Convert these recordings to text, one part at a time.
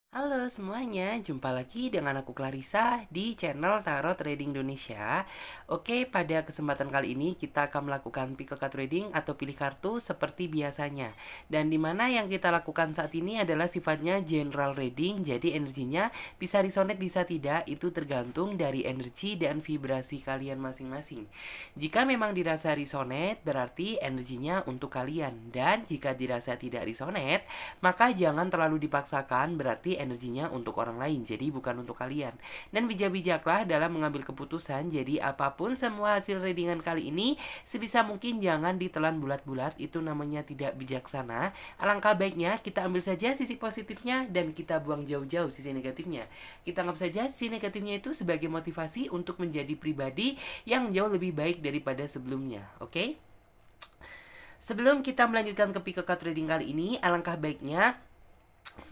Halo semuanya, jumpa lagi dengan aku Clarissa di channel Tarot Trading Indonesia. Oke, pada kesempatan kali ini kita akan melakukan pick card trading atau pilih kartu seperti biasanya. Dan dimana yang kita lakukan saat ini adalah sifatnya general reading, jadi energinya bisa resonate bisa tidak, itu tergantung dari energi dan vibrasi kalian masing-masing. Jika memang dirasa resonate, berarti energinya untuk kalian. Dan jika dirasa tidak resonate, maka jangan terlalu dipaksakan, berarti energinya untuk orang lain, jadi bukan untuk kalian. Dan bijak-bijaklah dalam mengambil keputusan. Jadi apapun semua hasil readingan kali ini, sebisa mungkin jangan ditelan bulat-bulat, itu namanya tidak bijaksana. Alangkah baiknya kita ambil saja sisi positifnya dan kita buang jauh-jauh sisi negatifnya. Kita anggap saja sisi negatifnya itu sebagai motivasi untuk menjadi pribadi yang jauh lebih baik daripada sebelumnya. Oke? Sebelum kita melanjutkan ke pick card trading kali ini, alangkah baiknya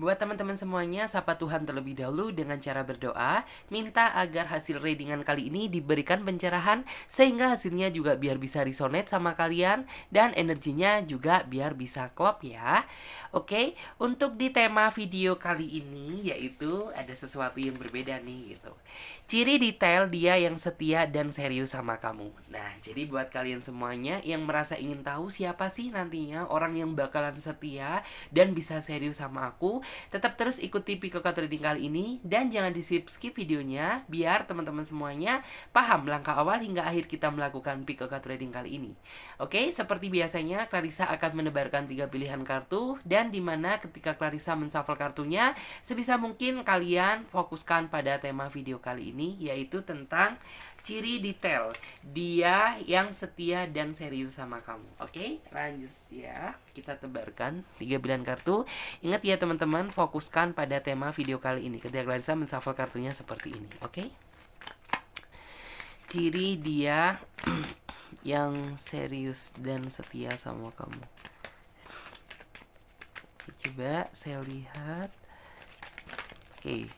buat teman-teman semuanya, sapa Tuhan terlebih dahulu dengan cara berdoa, minta agar hasil readingan kali ini diberikan pencerahan sehingga hasilnya juga biar bisa resonate sama kalian dan energinya juga biar bisa klop ya. Oke, untuk di tema video kali ini yaitu ada sesuatu yang berbeda nih gitu. Ciri detail dia yang setia dan serius sama kamu. Nah, jadi buat kalian semuanya yang merasa ingin tahu siapa sih nantinya orang yang bakalan setia dan bisa serius sama aku, tetap terus ikuti Pick card trading kali ini dan jangan di-skip videonya biar teman-teman semuanya paham langkah awal hingga akhir kita melakukan Pick card trading kali ini. Oke, seperti biasanya Clarissa akan menebarkan 3 pilihan kartu dan dimana ketika Clarissa menshuffle kartunya, sebisa mungkin kalian fokuskan pada tema video kali ini, yaitu tentang ciri detail dia yang setia dan serius sama kamu. Oke, lanjut ya. Kita tebarkan 3 pilihan kartu. Ingat ya teman-teman, fokuskan pada tema video kali ini. Ketika Clarissa menshuffle kartunya seperti ini. Oke. Ciri dia yang serius dan setia sama kamu. Coba saya lihat. Oke,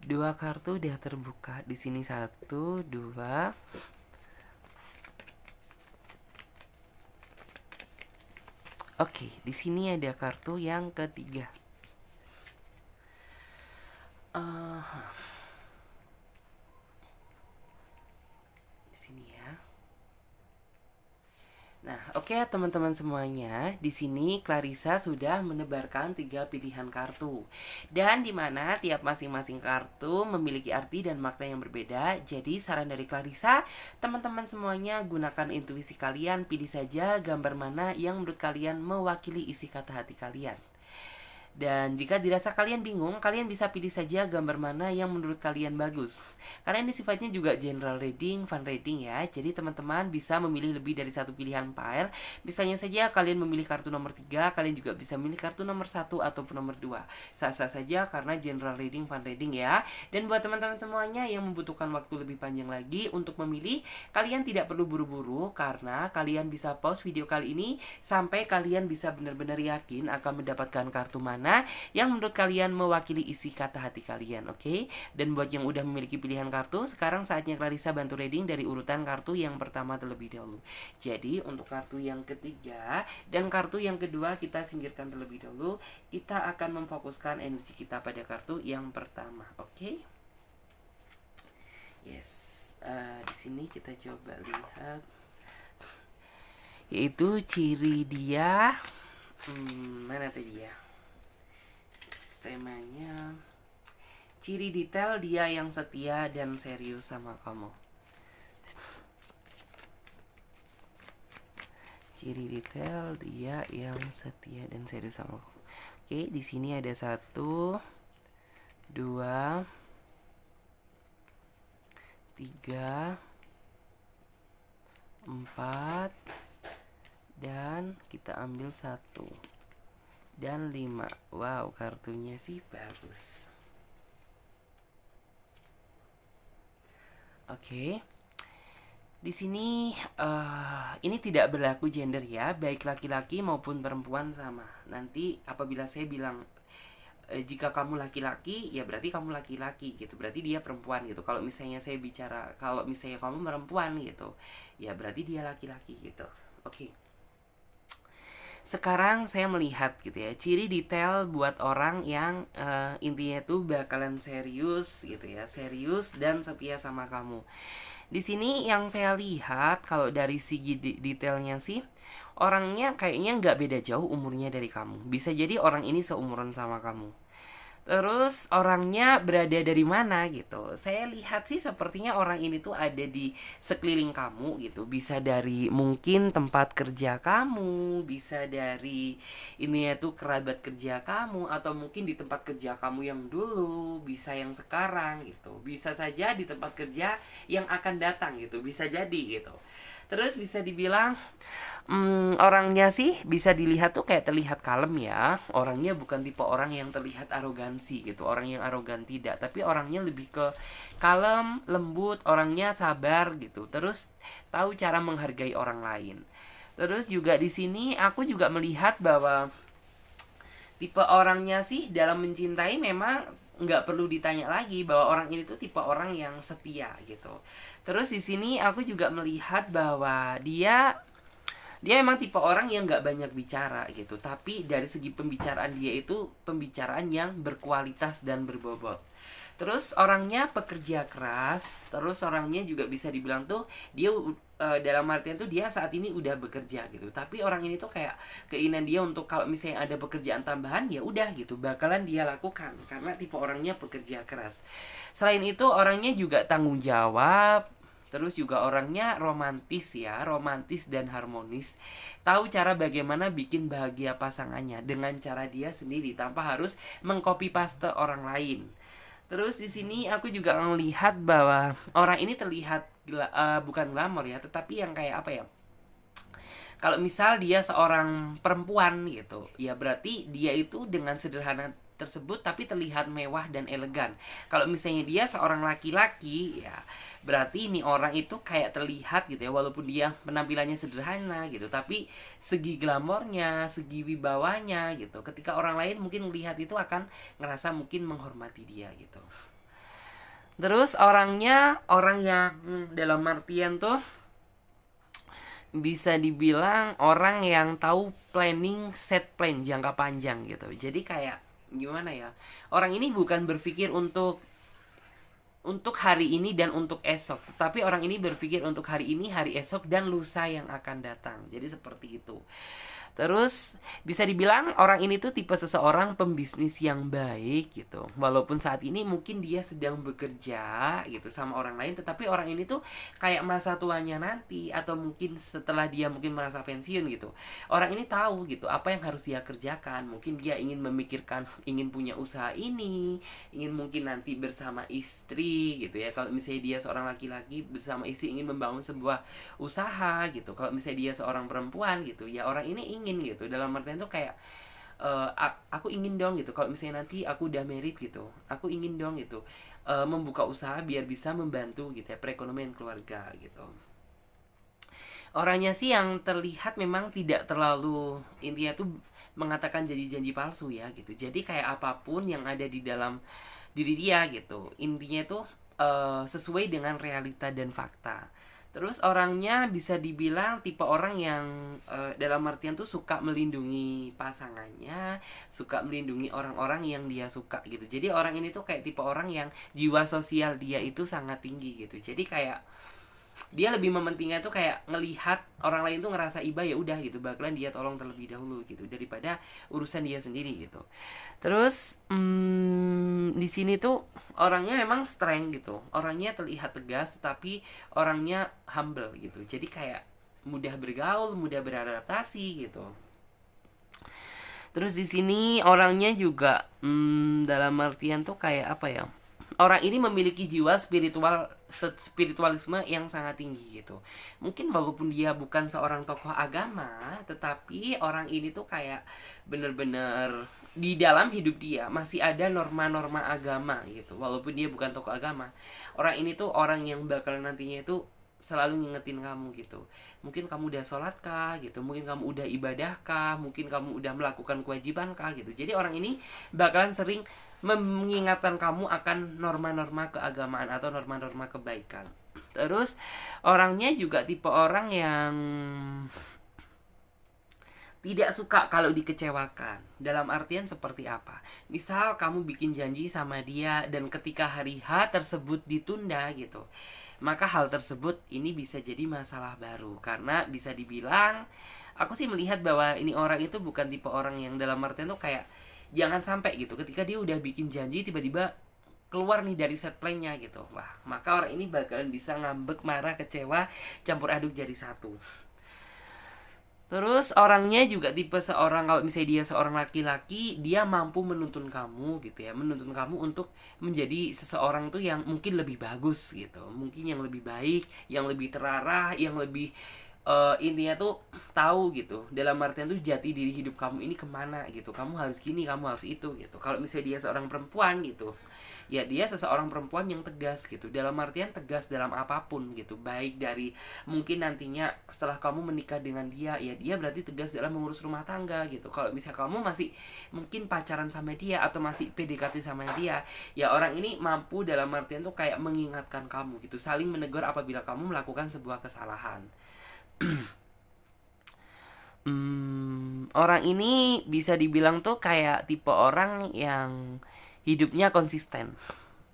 2 kartu udah terbuka. Di sini 1, 2. Oke, di sini ada kartu yang ketiga. Di sini ya. Nah, oke teman-teman semuanya, di sini Clarissa sudah menebarkan 3 pilihan kartu. Dan di mana tiap masing-masing kartu memiliki arti dan makna yang berbeda. Jadi saran dari Clarissa, teman-teman semuanya gunakan intuisi kalian, pilih saja gambar mana yang menurut kalian mewakili isi kata hati kalian. Dan jika dirasa kalian bingung, kalian bisa pilih saja gambar mana yang menurut kalian bagus. Karena ini sifatnya juga general reading, fun reading ya. Jadi teman-teman bisa memilih lebih dari satu pilihan pile. Misalnya saja kalian memilih kartu nomor 3, kalian juga bisa memilih kartu nomor 1 ataupun nomor 2. Sah-sah saja karena general reading, fun reading ya. Dan buat teman-teman semuanya yang membutuhkan waktu lebih panjang lagi untuk memilih, kalian tidak perlu buru-buru karena kalian bisa pause video kali ini sampai kalian bisa benar-benar yakin akan mendapatkan kartu mana yang menurut kalian mewakili isi kata hati kalian, oke? Dan buat yang udah memiliki pilihan kartu, sekarang saatnya Clarissa bantu reading dari urutan kartu yang pertama terlebih dahulu. Jadi untuk kartu yang ketiga dan kartu yang kedua kita singkirkan terlebih dahulu. Kita akan memfokuskan energi kita pada kartu yang pertama, oke? Yes. Di sini kita coba lihat, yaitu ciri dia. Mana tadi ya? Temanya ciri detail dia yang setia dan serius sama kamu. Ciri detail dia yang setia dan serius sama kamu. Oke, di sini ada 1, 2, 3, 4, dan kita ambil 1 dan 5. Wow, kartunya sih bagus. Oke. Di sini ini tidak berlaku gender ya, baik laki-laki maupun perempuan sama. Nanti apabila saya bilang jika kamu laki-laki, ya berarti kamu laki-laki gitu. Berarti dia perempuan gitu. Kalau misalnya saya bicara kalau misalnya kamu perempuan gitu, ya berarti dia laki-laki gitu. Oke. Sekarang saya melihat gitu ya, ciri detail buat orang yang intinya tuh bakalan serius gitu ya, serius dan setia sama kamu. Di sini yang saya lihat kalau dari segi detailnya sih, orangnya kayaknya nggak beda jauh umurnya dari kamu. Bisa jadi orang ini seumuran sama kamu. Terus orangnya berada dari mana gitu. Saya lihat sih sepertinya orang ini tuh ada di sekeliling kamu gitu. Bisa dari mungkin tempat kerja kamu, bisa dari ini ya tuh kerabat kerja kamu, atau mungkin di tempat kerja kamu yang dulu, bisa yang sekarang gitu. Bisa saja di tempat kerja yang akan datang gitu. Bisa jadi gitu. Terus bisa dibilang orangnya sih bisa dilihat tuh kayak terlihat kalem ya. Orangnya bukan tipe orang yang terlihat arogansi gitu. Orang yang arogan tidak, tapi orangnya lebih ke kalem, lembut, orangnya sabar gitu. Terus tahu cara menghargai orang lain. Terus juga di sini aku juga melihat bahwa tipe orangnya sih dalam mencintai memang nggak perlu ditanya lagi bahwa orang ini tuh tipe orang yang setia gitu. Terus di sini aku juga melihat bahwa dia emang tipe orang yang nggak banyak bicara gitu, tapi dari segi pembicaraan dia itu pembicaraan yang berkualitas dan berbobot. Terus orangnya pekerja keras, terus orangnya juga bisa dibilang tuh dia dalam artian tuh dia saat ini udah bekerja gitu, tapi orang ini tuh kayak keinginan dia untuk kalau misalnya ada pekerjaan tambahan ya udah gitu bakalan dia lakukan karena tipe orangnya pekerja keras. Selain itu orangnya juga tanggung jawab. Terus juga orangnya romantis ya, romantis dan harmonis. Tahu cara bagaimana bikin bahagia pasangannya dengan cara dia sendiri tanpa harus mengcopy paste orang lain. Terus di sini aku juga melihat bahwa orang ini terlihat bukan glamor ya, tetapi yang kayak apa ya? Kalau misal dia seorang perempuan gitu, ya berarti dia itu dengan sederhana tersebut tapi terlihat mewah dan elegan. Kalau misalnya dia seorang laki-laki ya berarti ini orang itu kayak terlihat gitu ya, walaupun dia penampilannya sederhana gitu, tapi segi glamornya, segi wibawanya gitu. Ketika orang lain mungkin melihat itu akan ngerasa mungkin menghormati dia gitu. Terus orangnya orang yang dalam artian tuh bisa dibilang orang yang tahu planning, set plan jangka panjang gitu. Jadi kayak gimana ya, orang ini bukan berpikir untuk hari ini dan untuk esok, tetapi orang ini berpikir untuk hari ini, hari esok, dan lusa yang akan datang. Jadi seperti itu. Terus bisa dibilang orang ini tuh tipe seseorang pembisnis yang baik gitu. Walaupun saat ini mungkin dia sedang bekerja gitu sama orang lain, tetapi orang ini tuh kayak masa tuanya nanti atau mungkin setelah dia mungkin merasa pensiun gitu. Orang ini tahu gitu apa yang harus dia kerjakan. Mungkin dia ingin memikirkan, ingin punya usaha ini, ingin mungkin nanti bersama istri gitu ya. Kalau misalnya dia seorang laki-laki bersama istri ingin membangun sebuah usaha gitu. Kalau misalnya dia seorang perempuan gitu, ya orang ini ingin gitu, dalam artian tuh kayak aku ingin dong gitu kalau misalnya nanti aku udah married gitu, aku ingin dong gitu membuka usaha biar bisa membantu gitu ya perekonomian keluarga gitu. Orangnya sih yang terlihat memang tidak terlalu intinya tuh mengatakan janji-janji palsu ya gitu. Jadi kayak apapun yang ada di dalam diri dia gitu, intinya tuh sesuai dengan realita dan fakta. Terus orangnya bisa dibilang tipe orang yang dalam artian tuh suka melindungi pasangannya, suka melindungi orang-orang yang dia suka gitu. Jadi orang ini tuh kayak tipe orang yang jiwa sosial dia itu sangat tinggi gitu. Jadi kayak dia lebih mementingkan tuh kayak ngelihat orang lain tuh ngerasa iba ya udah gitu bakalan dia tolong terlebih dahulu gitu daripada urusan dia sendiri gitu. Terus di sini tuh orangnya memang strength gitu, orangnya terlihat tegas tapi orangnya humble gitu, jadi kayak mudah bergaul, mudah beradaptasi gitu. Terus di sini orangnya juga dalam artian tuh kayak apa ya, orang ini memiliki jiwa spiritualisme yang sangat tinggi gitu. Mungkin walaupun dia bukan seorang tokoh agama, tetapi orang ini tuh kayak bener-bener di dalam hidup dia masih ada norma-norma agama gitu. Walaupun dia bukan tokoh agama, orang ini tuh orang yang bakal nantinya itu selalu ngingetin kamu gitu. Mungkin kamu udah sholat kah gitu, mungkin kamu udah ibadah kah, mungkin kamu udah melakukan kewajiban kah gitu. Jadi orang ini bakalan sering mengingatkan kamu akan norma-norma keagamaan atau norma-norma kebaikan. Terus orangnya juga tidak suka kalau dikecewakan. Dalam artian seperti apa? Misal kamu bikin janji sama dia dan ketika hari H tersebut ditunda gitu, maka hal tersebut ini bisa jadi masalah baru. Karena bisa dibilang, aku sih melihat bahwa ini orang itu bukan tipe orang yang dalam artian tuh kayak jangan sampai gitu ketika dia udah bikin janji tiba-tiba keluar nih dari set plan-nya gitu. Wah, maka orang ini bakalan bisa ngambek, marah, kecewa, campur aduk jadi satu. Terus orangnya juga tipe seorang, kalau misalnya dia seorang laki-laki, dia mampu menuntun kamu gitu ya, menuntun kamu untuk menjadi seseorang tuh yang mungkin lebih bagus gitu, mungkin yang lebih baik, yang lebih terarah, yang lebih intinya tuh tahu gitu. Dalam artian tuh jati diri hidup kamu ini kemana gitu. Kamu harus gini, kamu harus itu gitu. Kalau misalnya dia seorang perempuan gitu, ya dia seseorang perempuan yang tegas gitu, dalam artian tegas dalam apapun gitu, baik dari mungkin nantinya setelah kamu menikah dengan dia, ya dia berarti tegas dalam mengurus rumah tangga gitu. Kalau misalnya kamu masih mungkin pacaran sama dia atau masih PDKT sama dia, ya orang ini mampu dalam artian tuh kayak mengingatkan kamu gitu, saling menegur apabila kamu melakukan sebuah kesalahan. Orang ini bisa dibilang tuh kayak tipe orang yang hidupnya konsisten.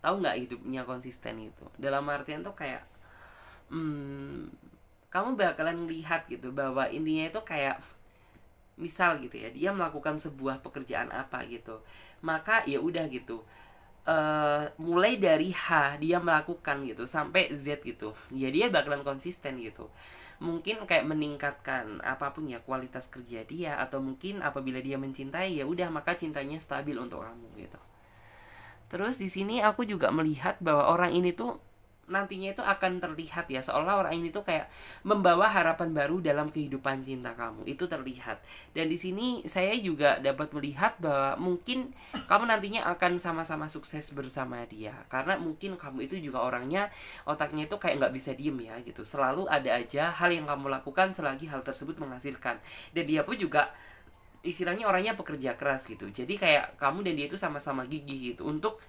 Tahu nggak hidupnya konsisten itu? Dalam artian tuh kayak kamu bakalan lihat gitu bahwa intinya itu kayak misal gitu ya, dia melakukan sebuah pekerjaan apa gitu, maka ya udah gitu, mulai dari H dia melakukan gitu sampai Z gitu, ya dia bakalan konsisten gitu. Mungkin kayak meningkatkan apapun ya kualitas kerja dia, atau mungkin apabila dia mencintai, ya udah maka cintanya stabil untuk kamu gitu. Terus di sini aku juga melihat bahwa orang ini tuh nantinya itu akan terlihat ya, seolah orang ini tuh kayak membawa harapan baru dalam kehidupan cinta kamu, itu terlihat. Dan di sini saya juga dapat melihat bahwa mungkin kamu nantinya akan sama-sama sukses bersama dia, karena mungkin kamu itu juga orangnya, otaknya itu kayak nggak bisa diem ya gitu, selalu ada aja hal yang kamu lakukan selagi hal tersebut menghasilkan. Dan dia pun juga istilahnya orangnya pekerja keras gitu, jadi kayak kamu dan dia itu sama-sama gigih gitu untuk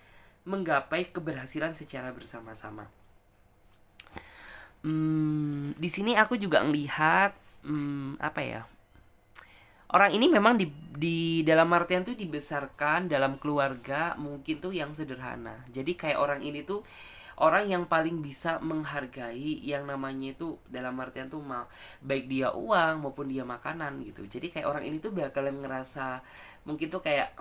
menggapai keberhasilan secara bersama-sama. Di sini aku juga ngelihat apa ya, orang ini memang di dalam artian tuh dibesarkan dalam keluarga mungkin tuh yang sederhana. Jadi kayak orang ini tuh orang yang paling bisa menghargai yang namanya itu dalam artian tuh mau baik dia uang maupun dia makanan gitu. Jadi kayak orang ini tuh bakalan ngerasa mungkin tuh kayak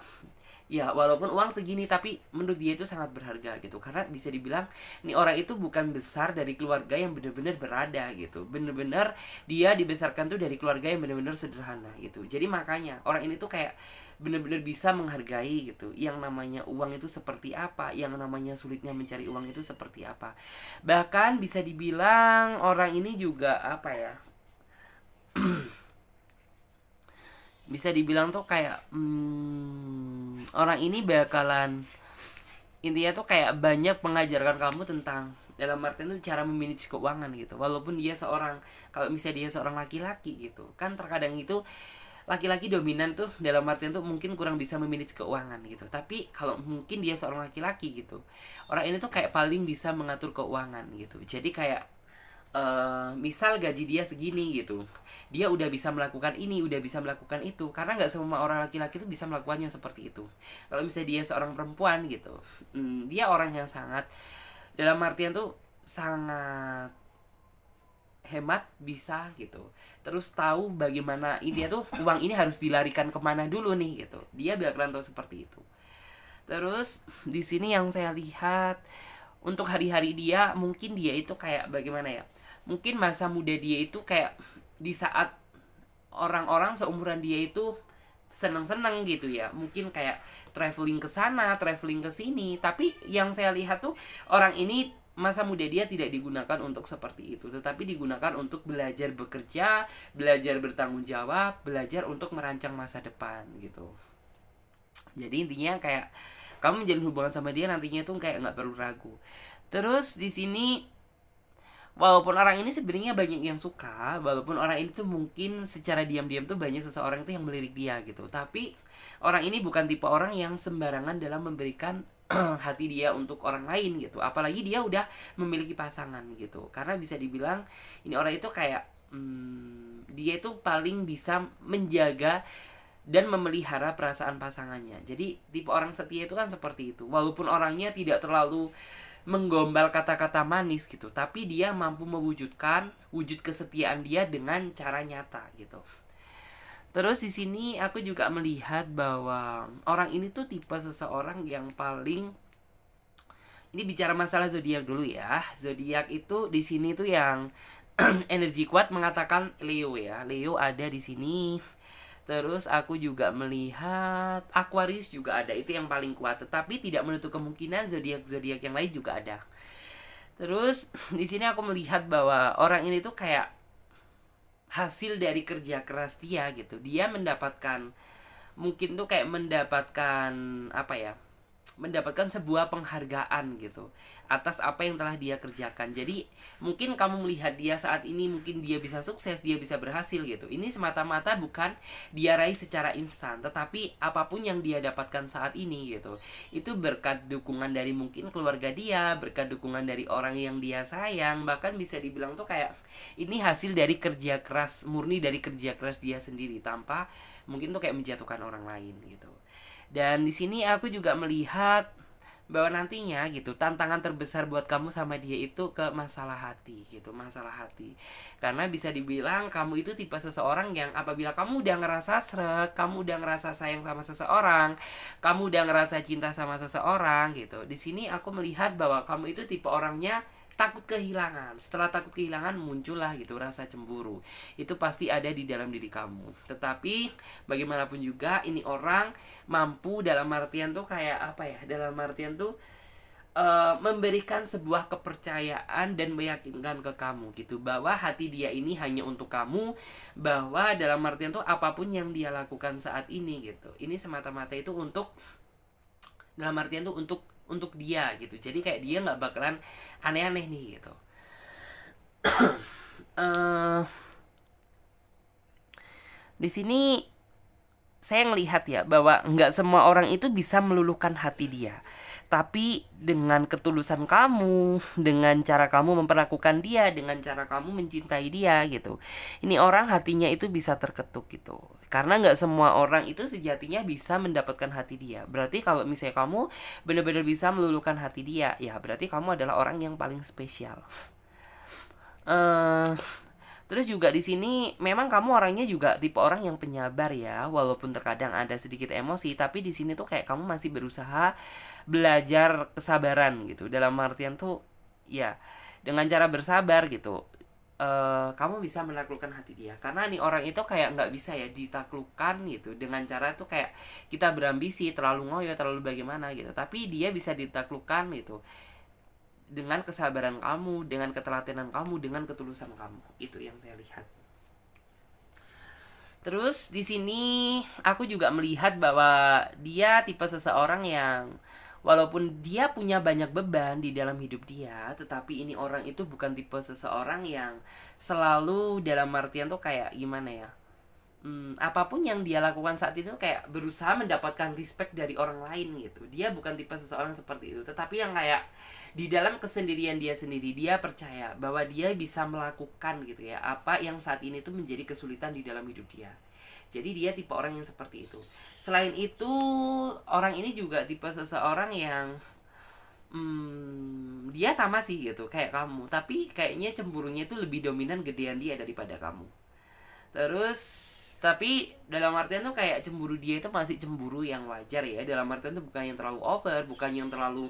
ya walaupun uang segini tapi menurut dia itu sangat berharga gitu, karena bisa dibilang nih orang itu bukan besar dari keluarga yang benar-benar berada gitu, bener-bener dia dibesarkan tuh dari keluarga yang benar-benar sederhana gitu. Jadi makanya orang ini tuh kayak benar-benar bisa menghargai gitu yang namanya uang itu seperti apa, yang namanya sulitnya mencari uang itu seperti apa. Bahkan bisa dibilang orang ini juga apa ya, bisa dibilang tuh kayak orang ini bakalan intinya tuh kayak banyak mengajarkan kamu tentang dalam artian tuh cara memanage keuangan gitu. Walaupun dia seorang, kalau misalnya dia seorang laki-laki gitu kan, terkadang itu laki-laki dominan tuh dalam artian tuh mungkin kurang bisa memanage keuangan gitu. Tapi kalau mungkin dia seorang laki-laki gitu, orang ini tuh kayak paling bisa mengatur keuangan gitu. Jadi kayak misal gaji dia segini gitu, dia udah bisa melakukan ini, udah bisa melakukan itu, karena nggak semua orang laki-laki itu bisa melakukannya seperti itu. Kalau misalnya dia seorang perempuan gitu, dia orang yang sangat dalam artian tuh sangat hemat bisa gitu, terus tahu bagaimana ini dia tuh uang ini harus dilarikan kemana dulu nih gitu, dia bakalan tahu seperti itu. Terus di sini yang saya lihat untuk hari-hari dia, mungkin dia itu kayak bagaimana ya, mungkin masa muda dia itu kayak di saat orang-orang seumuran dia itu seneng-seneng gitu ya, mungkin kayak traveling ke sana, traveling ke sini. Tapi yang saya lihat tuh orang ini masa muda dia tidak digunakan untuk seperti itu, tetapi digunakan untuk belajar bekerja, belajar bertanggung jawab, belajar untuk merancang masa depan gitu. Jadi intinya kayak kamu menjalin hubungan sama dia nantinya tuh kayak nggak perlu ragu. Terus di sini walaupun orang ini sebenarnya banyak yang suka, walaupun orang ini tuh mungkin secara diam-diam tuh banyak seseorang itu yang melirik dia gitu, tapi orang ini bukan tipe orang yang sembarangan dalam memberikan hati dia untuk orang lain gitu, apalagi dia udah memiliki pasangan gitu. Karena bisa dibilang ini orang itu kayak dia itu paling bisa menjaga dan memelihara perasaan pasangannya. Jadi tipe orang setia itu kan seperti itu. Walaupun orangnya tidak terlalu menggombal kata-kata manis gitu, tapi dia mampu mewujudkan wujud kesetiaan dia dengan cara nyata gitu. Terus di sini aku juga melihat bahwa orang ini tuh tipe seseorang yang paling, ini bicara masalah zodiak dulu ya. Zodiak itu di sini tuh yang energi kuat mengatakan Leo ya. Leo ada di sini. Terus aku juga melihat Aquarius juga ada, itu yang paling kuat. Tetapi tidak menutup kemungkinan zodiak-zodiak yang lain juga ada. Terus di sini aku melihat bahwa orang ini tuh kayak hasil dari kerja keras dia gitu. Dia mendapatkan, mungkin tuh kayak mendapatkan apa ya, mendapatkan sebuah penghargaan gitu atas apa yang telah dia kerjakan. Jadi mungkin kamu melihat dia saat ini, mungkin dia bisa sukses, dia bisa berhasil gitu. Ini semata-mata bukan dia raih secara instan, tetapi apapun yang dia dapatkan saat ini gitu, itu berkat dukungan dari mungkin keluarga dia, berkat dukungan dari orang yang dia sayang. Bahkan bisa dibilang tuh kayak ini hasil dari kerja keras, murni dari kerja keras dia sendiri, tanpa mungkin tuh kayak menjatuhkan orang lain gitu. Dan di sini aku juga melihat bahwa nantinya gitu, tantangan terbesar buat kamu sama dia itu ke masalah hati gitu, masalah hati. Karena bisa dibilang kamu itu tipe seseorang yang apabila kamu udah ngerasa srek, kamu udah ngerasa sayang sama seseorang, kamu udah ngerasa cinta sama seseorang gitu. Di sini aku melihat bahwa kamu itu tipe orangnya takut kehilangan. Setelah takut kehilangan muncullah gitu rasa cemburu. Itu pasti ada di dalam diri kamu. Tetapi bagaimanapun juga ini orang mampu dalam artian tuh kayak apa ya? Dalam artian tuh memberikan sebuah kepercayaan dan meyakinkan ke kamu gitu, bahwa hati dia ini hanya untuk kamu, bahwa dalam artian tuh apapun yang dia lakukan saat ini gitu, ini semata-mata itu untuk, dalam artian tuh untuk dia gitu. Jadi kayak dia nggak bakalan aneh-aneh nih gitu. uh, di sini saya ngelihat ya bahwa nggak semua orang itu bisa meluluhkan hati dia. Tapi dengan ketulusan kamu, dengan cara kamu memperlakukan dia, dengan cara kamu mencintai dia gitu, ini orang hatinya itu bisa terketuk gitu. Karena nggak semua orang itu sejatinya bisa mendapatkan hati dia. Berarti kalau misalnya kamu benar-benar bisa meluluhkan hati dia, ya berarti kamu adalah orang yang paling spesial. eh Terus juga di sini memang kamu orangnya juga tipe orang yang penyabar ya, walaupun terkadang ada sedikit emosi, tapi di sini tuh kayak kamu masih berusaha belajar kesabaran gitu. Dalam artian tuh ya dengan cara bersabar gitu, kamu bisa menaklukkan hati dia. Karena nih orang itu kayak nggak bisa ya ditaklukkan gitu dengan cara tuh kayak kita berambisi terlalu ngoyo, terlalu bagaimana gitu. Tapi dia bisa ditaklukkan gitu dengan kesabaran kamu, dengan ketelatenan kamu, dengan ketulusan kamu. Itu yang saya lihat. Terus di sini aku juga melihat bahwa dia tipe seseorang yang walaupun dia punya banyak beban di dalam hidup dia, tetapi ini orang itu bukan tipe seseorang yang selalu dalam artian tuh kayak gimana ya, apapun yang dia lakukan saat itu kayak berusaha mendapatkan respect dari orang lain gitu. Dia bukan tipe seseorang seperti itu, tetapi yang kayak di dalam kesendirian dia sendiri, dia percaya bahwa dia bisa melakukan gitu ya apa yang saat ini tuh menjadi kesulitan di dalam hidup dia. Jadi dia tipe orang yang seperti itu. Selain itu, orang ini juga tipe seseorang yang dia sama sih gitu kayak kamu, tapi kayaknya cemburunya itu lebih dominan, gedean dia daripada kamu. Terus tapi dalam artian tuh kayak cemburu dia itu masih cemburu yang wajar ya. Dalam artian tuh bukan yang terlalu over, bukan yang terlalu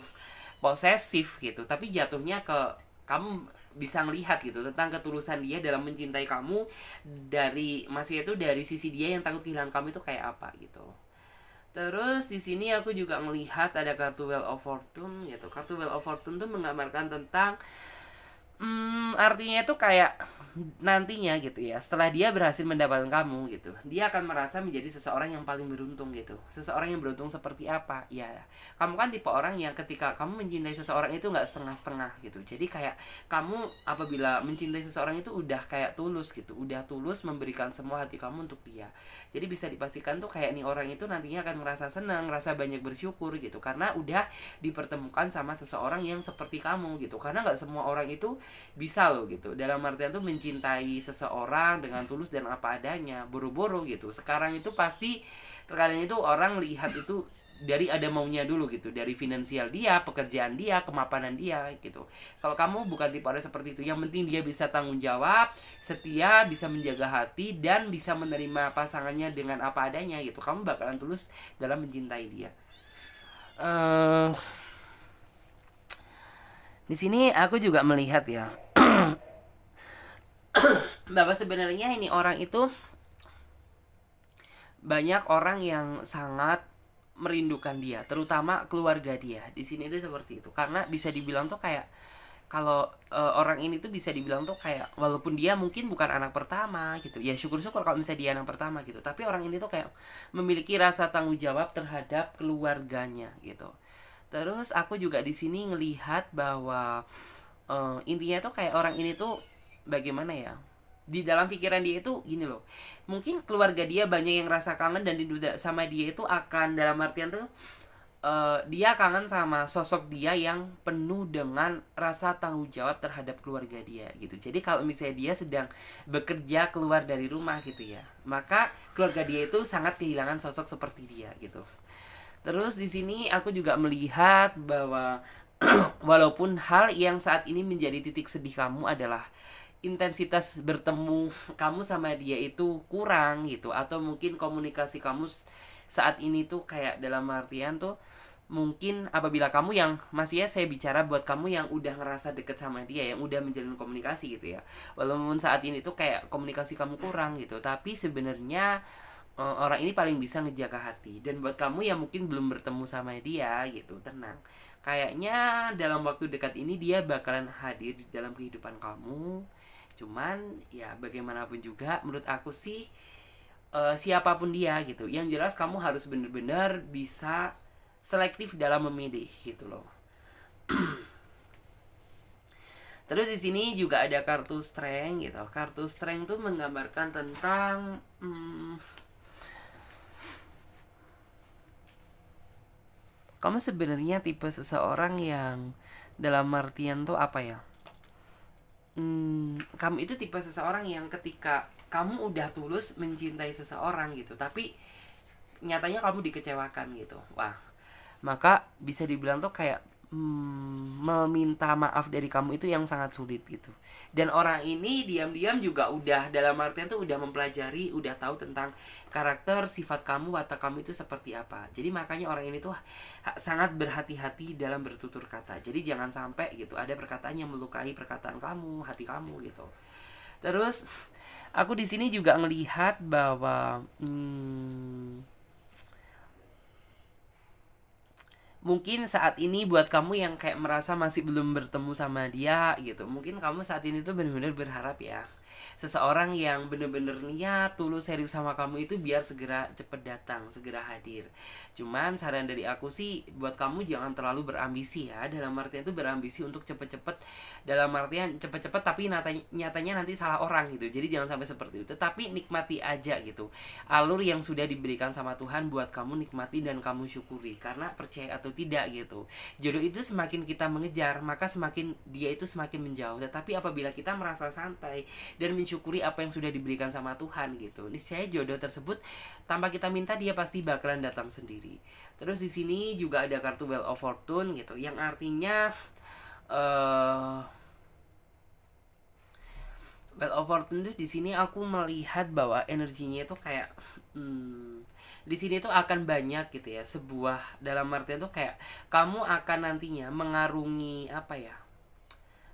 posesif gitu. Tapi jatuhnya ke kamu bisa ngelihat gitu tentang ketulusan dia dalam mencintai kamu, dari maksudnya itu dari sisi dia yang takut kehilangan kamu itu kayak apa gitu. Terus di sini aku juga melihat ada kartu Wheel of Fortune gitu. Kartu Wheel of Fortune tuh menggambarkan tentang artinya itu kayak nantinya gitu ya, setelah dia berhasil mendapatkan kamu gitu, dia akan merasa menjadi seseorang yang paling beruntung gitu. Seseorang yang beruntung seperti apa ya, kamu kan tipe orang yang ketika kamu mencintai seseorang itu nggak setengah-setengah gitu. Jadi kayak kamu apabila mencintai seseorang itu udah kayak tulus gitu, udah tulus memberikan semua hati kamu untuk dia. Jadi bisa dipastikan tuh kayak nih orang itu nantinya akan merasa senang, merasa banyak bersyukur gitu, karena udah dipertemukan sama seseorang yang seperti kamu gitu. Karena nggak semua orang itu bisa loh gitu, dalam artian tuh mencintai seseorang dengan tulus dan apa adanya, boro-boro gitu. Sekarang itu pasti terkadang itu orang lihat itu dari ada maunya dulu gitu, dari finansial dia, pekerjaan dia, kemapanan dia gitu. Kalau kamu bukan tipe orang seperti itu, yang penting dia bisa tanggung jawab, setia, bisa menjaga hati, dan bisa menerima pasangannya dengan apa adanya gitu, kamu bakalan tulus dalam mencintai dia. eh di sini aku juga melihat ya, bahwa sebenarnya ini orang itu, banyak orang yang sangat merindukan dia, terutama keluarga dia. Di sini itu seperti itu. Karena bisa dibilang tuh kayak, kalau orang ini tuh bisa dibilang tuh kayak, walaupun dia mungkin bukan anak pertama gitu. Ya syukur-syukur kalau misalnya dia anak pertama gitu. Tapi orang ini tuh kayak memiliki rasa tanggung jawab terhadap keluarganya gitu. Terus aku juga di sini ngelihat bahwa intinya tuh kayak orang ini tuh bagaimana ya, di dalam pikiran dia itu gini loh, mungkin keluarga dia banyak yang rasa kangen dan rindu sama dia itu akan, dalam artian tuh dia kangen sama sosok dia yang penuh dengan rasa tanggung jawab terhadap keluarga dia gitu. Jadi kalau misalnya dia sedang bekerja keluar dari rumah gitu ya, maka keluarga dia itu sangat kehilangan sosok seperti dia gitu. Terus di sini aku juga melihat bahwa walaupun hal yang saat ini menjadi titik sedih kamu adalah intensitas bertemu kamu sama dia itu kurang gitu, atau mungkin komunikasi kamu saat ini tuh kayak, dalam artian tuh mungkin apabila kamu yang, maksudnya saya bicara buat kamu yang udah ngerasa deket sama dia, yang udah menjalin komunikasi gitu ya, walaupun saat ini tuh kayak komunikasi kamu kurang gitu, tapi sebenarnya orang ini paling bisa ngejaga hati. Dan buat kamu yang mungkin belum bertemu sama dia gitu, tenang, kayaknya dalam waktu dekat ini dia bakalan hadir di dalam kehidupan kamu. Cuman ya bagaimanapun juga menurut aku sih, siapapun dia gitu, yang jelas kamu harus bener-bener bisa selektif dalam memilih gitu loh. Terus di sini juga ada kartu strength gitu. Kartu strength tuh menggambarkan tentang kamu sebenarnya tipe seseorang yang, dalam artian tuh apa ya, kamu itu tipe seseorang yang ketika kamu udah tulus mencintai seseorang gitu, tapi nyatanya kamu dikecewakan gitu, wah, maka bisa dibilang tuh kayak meminta maaf dari kamu itu yang sangat sulit gitu. Dan orang ini diam-diam juga udah, dalam artian tuh udah mempelajari, udah tahu tentang karakter, sifat kamu, watak kamu itu seperti apa. Jadi makanya orang ini tuh sangat berhati-hati dalam bertutur kata. Jadi jangan sampai gitu ada perkataan yang melukai perkataan kamu, hati kamu gitu. Terus aku di sini juga ngelihat bahwa mungkin saat ini buat kamu yang kayak merasa masih belum bertemu sama dia gitu, mungkin kamu saat ini tuh benar-benar berharap ya, seseorang yang bener-bener niat tulus serius sama kamu itu biar segera cepet datang, segera hadir. Cuman saran dari aku sih buat kamu jangan terlalu berambisi ya, dalam artian itu berambisi untuk cepet-cepet, dalam artian cepet-cepet tapi nyatanya nanti salah orang gitu. Jadi jangan sampai seperti itu, tapi nikmati aja gitu alur yang sudah diberikan sama Tuhan buat kamu, nikmati dan kamu syukuri. Karena percaya atau tidak gitu, jodoh itu semakin kita mengejar maka semakin dia itu semakin menjauh. Tetapi apabila kita merasa santai dan mensyukuri apa yang sudah diberikan sama Tuhan gitu, niscaya jodoh tersebut tanpa kita minta dia pasti bakalan datang sendiri. Terus di sini juga ada kartu Wheel of Fortune gitu, yang artinya Wheel of Fortune tuh di sini aku melihat bahwa energinya itu kayak di sini tuh akan banyak gitu ya, sebuah, dalam artian tuh kayak kamu akan nantinya mengarungi apa ya,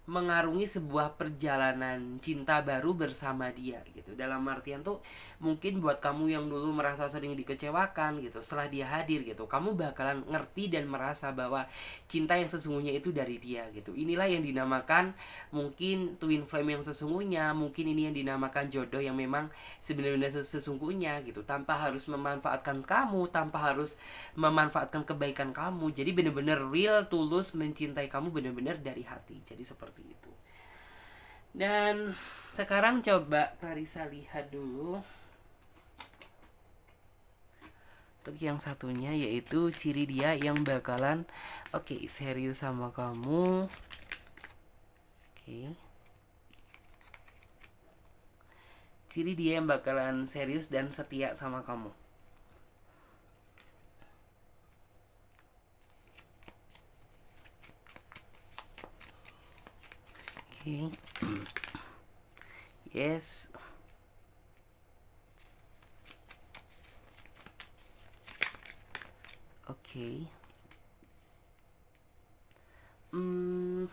mengarungi sebuah perjalanan cinta baru bersama dia gitu. Dalam artian tuh mungkin buat kamu yang dulu merasa sering dikecewakan gitu, setelah dia hadir gitu, kamu bakalan ngerti dan merasa bahwa cinta yang sesungguhnya itu dari dia gitu. Inilah yang dinamakan mungkin twin flame yang sesungguhnya, mungkin ini yang dinamakan jodoh yang memang sebenarnya sesungguhnya gitu, tanpa harus memanfaatkan kamu, tanpa harus memanfaatkan kebaikan kamu. Jadi bener-bener real, tulus mencintai kamu bener-bener dari hati. Jadi seperti itu. Dan sekarang coba Clarissa lihat dulu untuk yang satunya, yaitu ciri dia yang bakalan serius sama kamu. ciri dia yang bakalan serius dan setia sama kamu. Oke. Yes. Oke. Hmm,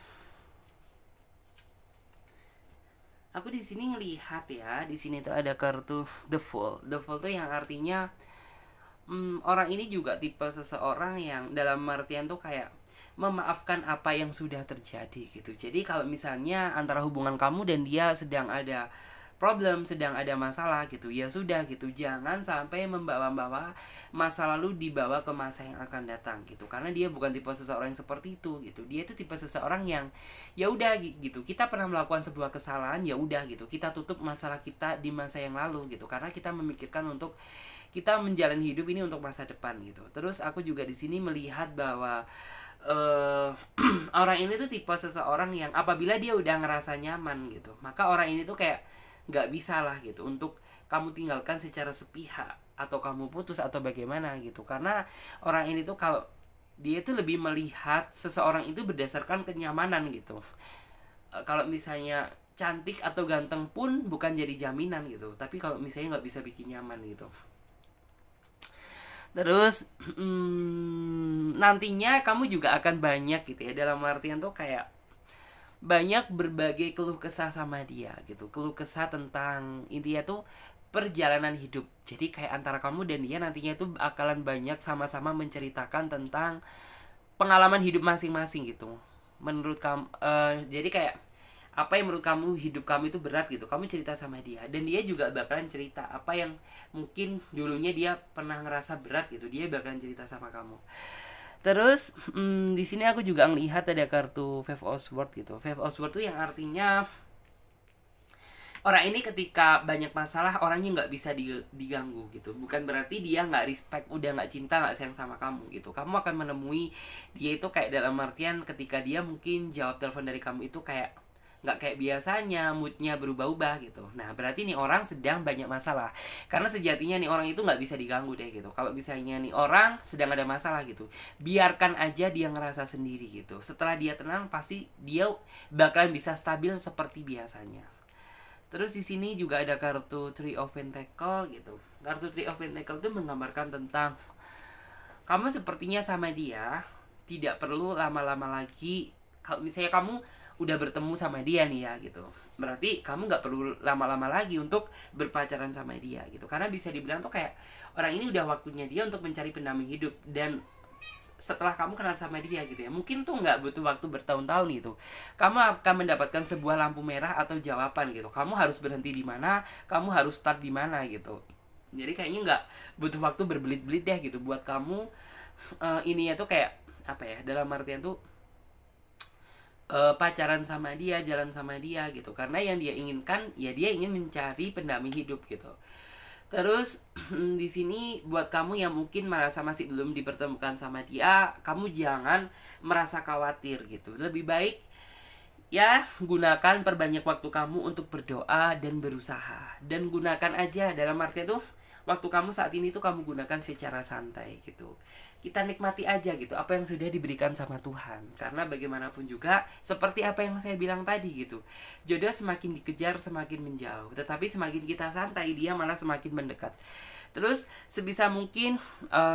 aku di sini ngelihat ya, di sini tuh ada kartu The Fool. The Fool tuh yang artinya orang ini juga tipe seseorang yang dalam artian tuh kayak memaafkan apa yang sudah terjadi gitu. Jadi kalau misalnya antara hubungan kamu dan dia sedang ada problem, sedang ada masalah gitu, ya sudah gitu. Jangan sampai membawa-bawa masa lalu dibawa ke masa yang akan datang gitu. Karena dia bukan tipe seseorang yang seperti itu gitu. Dia itu tipe seseorang yang ya udah gitu. Kita pernah melakukan sebuah kesalahan, ya udah gitu. Kita tutup masalah kita di masa yang lalu gitu. Karena kita memikirkan untuk kita menjalani hidup ini untuk masa depan gitu. Terus aku juga di sini melihat bahwa uh, orang ini tuh tipe seseorang yang apabila dia udah ngerasa nyaman gitu, maka orang ini tuh kayak nggak bisa lah gitu untuk kamu tinggalkan secara sepihak atau kamu putus atau bagaimana gitu. Karena orang ini tuh kalau dia tuh lebih melihat seseorang itu berdasarkan kenyamanan gitu. Kalau misalnya cantik atau ganteng pun bukan jadi jaminan gitu, tapi kalau misalnya nggak bisa bikin nyaman gitu. Terus nantinya kamu juga akan banyak gitu ya, dalam artian tuh kayak banyak berbagai keluh kesah sama dia gitu. Keluh kesah tentang intinya tuh perjalanan hidup. Jadi kayak antara kamu dan dia nantinya itu bakalan banyak sama-sama menceritakan tentang pengalaman hidup masing-masing gitu. Menurut kamu jadi kayak apa yang menurut kamu hidup kamu itu berat gitu, kamu cerita sama dia, dan dia juga bakalan cerita apa yang mungkin dulunya dia pernah ngerasa berat gitu, dia bakalan cerita sama kamu. Terus di sini aku juga ngelihat ada kartu Five of Swords gitu. Five of Swords tuh yang artinya orang ini ketika banyak masalah orangnya nggak bisa diganggu gitu. Bukan berarti dia nggak respect, udah nggak cinta, nggak sayang sama kamu gitu. Kamu akan menemui dia itu kayak dalam artian ketika dia mungkin jawab telepon dari kamu itu kayak nggak kayak biasanya, moodnya berubah-ubah gitu. Nah berarti nih orang sedang banyak masalah. Karena sejatinya nih orang itu nggak bisa diganggu deh gitu. Kalau misalnya nih orang sedang ada masalah gitu, biarkan aja dia ngerasa sendiri gitu. Setelah dia tenang pasti dia bakalan bisa stabil seperti biasanya. Terus di sini juga ada kartu Three of Pentacle gitu. Kartu Three of Pentacle itu menggambarkan tentang kamu sepertinya sama dia tidak perlu lama-lama lagi. Kalau misalnya kamu udah bertemu sama dia nih ya gitu, berarti kamu nggak perlu lama-lama lagi untuk berpacaran sama dia gitu. Karena bisa dibilang tuh kayak orang ini udah waktunya dia untuk mencari pendamping hidup. Dan setelah kamu kenal sama dia gitu ya, mungkin tuh nggak butuh waktu bertahun-tahun gitu, kamu akan mendapatkan sebuah lampu merah atau jawaban gitu. Kamu harus berhenti di mana, kamu harus start di mana gitu. Jadi kayaknya nggak butuh waktu berbelit-belit deh gitu buat kamu ini ya tuh kayak apa ya, dalam artian tuh pacaran sama dia, jalan sama dia gitu. Karena yang dia inginkan ya dia ingin mencari pendamping hidup gitu. Terus di sini buat kamu yang mungkin merasa masih belum dipertemukan sama dia, kamu jangan merasa khawatir gitu. Lebih baik ya gunakan perbanyak waktu kamu untuk berdoa dan berusaha. Dan gunakan aja dalam arti itu waktu kamu saat ini tuh kamu gunakan secara santai gitu. Kita nikmati aja gitu apa yang sudah diberikan sama Tuhan. Karena bagaimanapun juga seperti apa yang saya bilang tadi gitu, jodoh semakin dikejar semakin menjauh, tetapi semakin kita santai dia malah semakin mendekat. Terus sebisa mungkin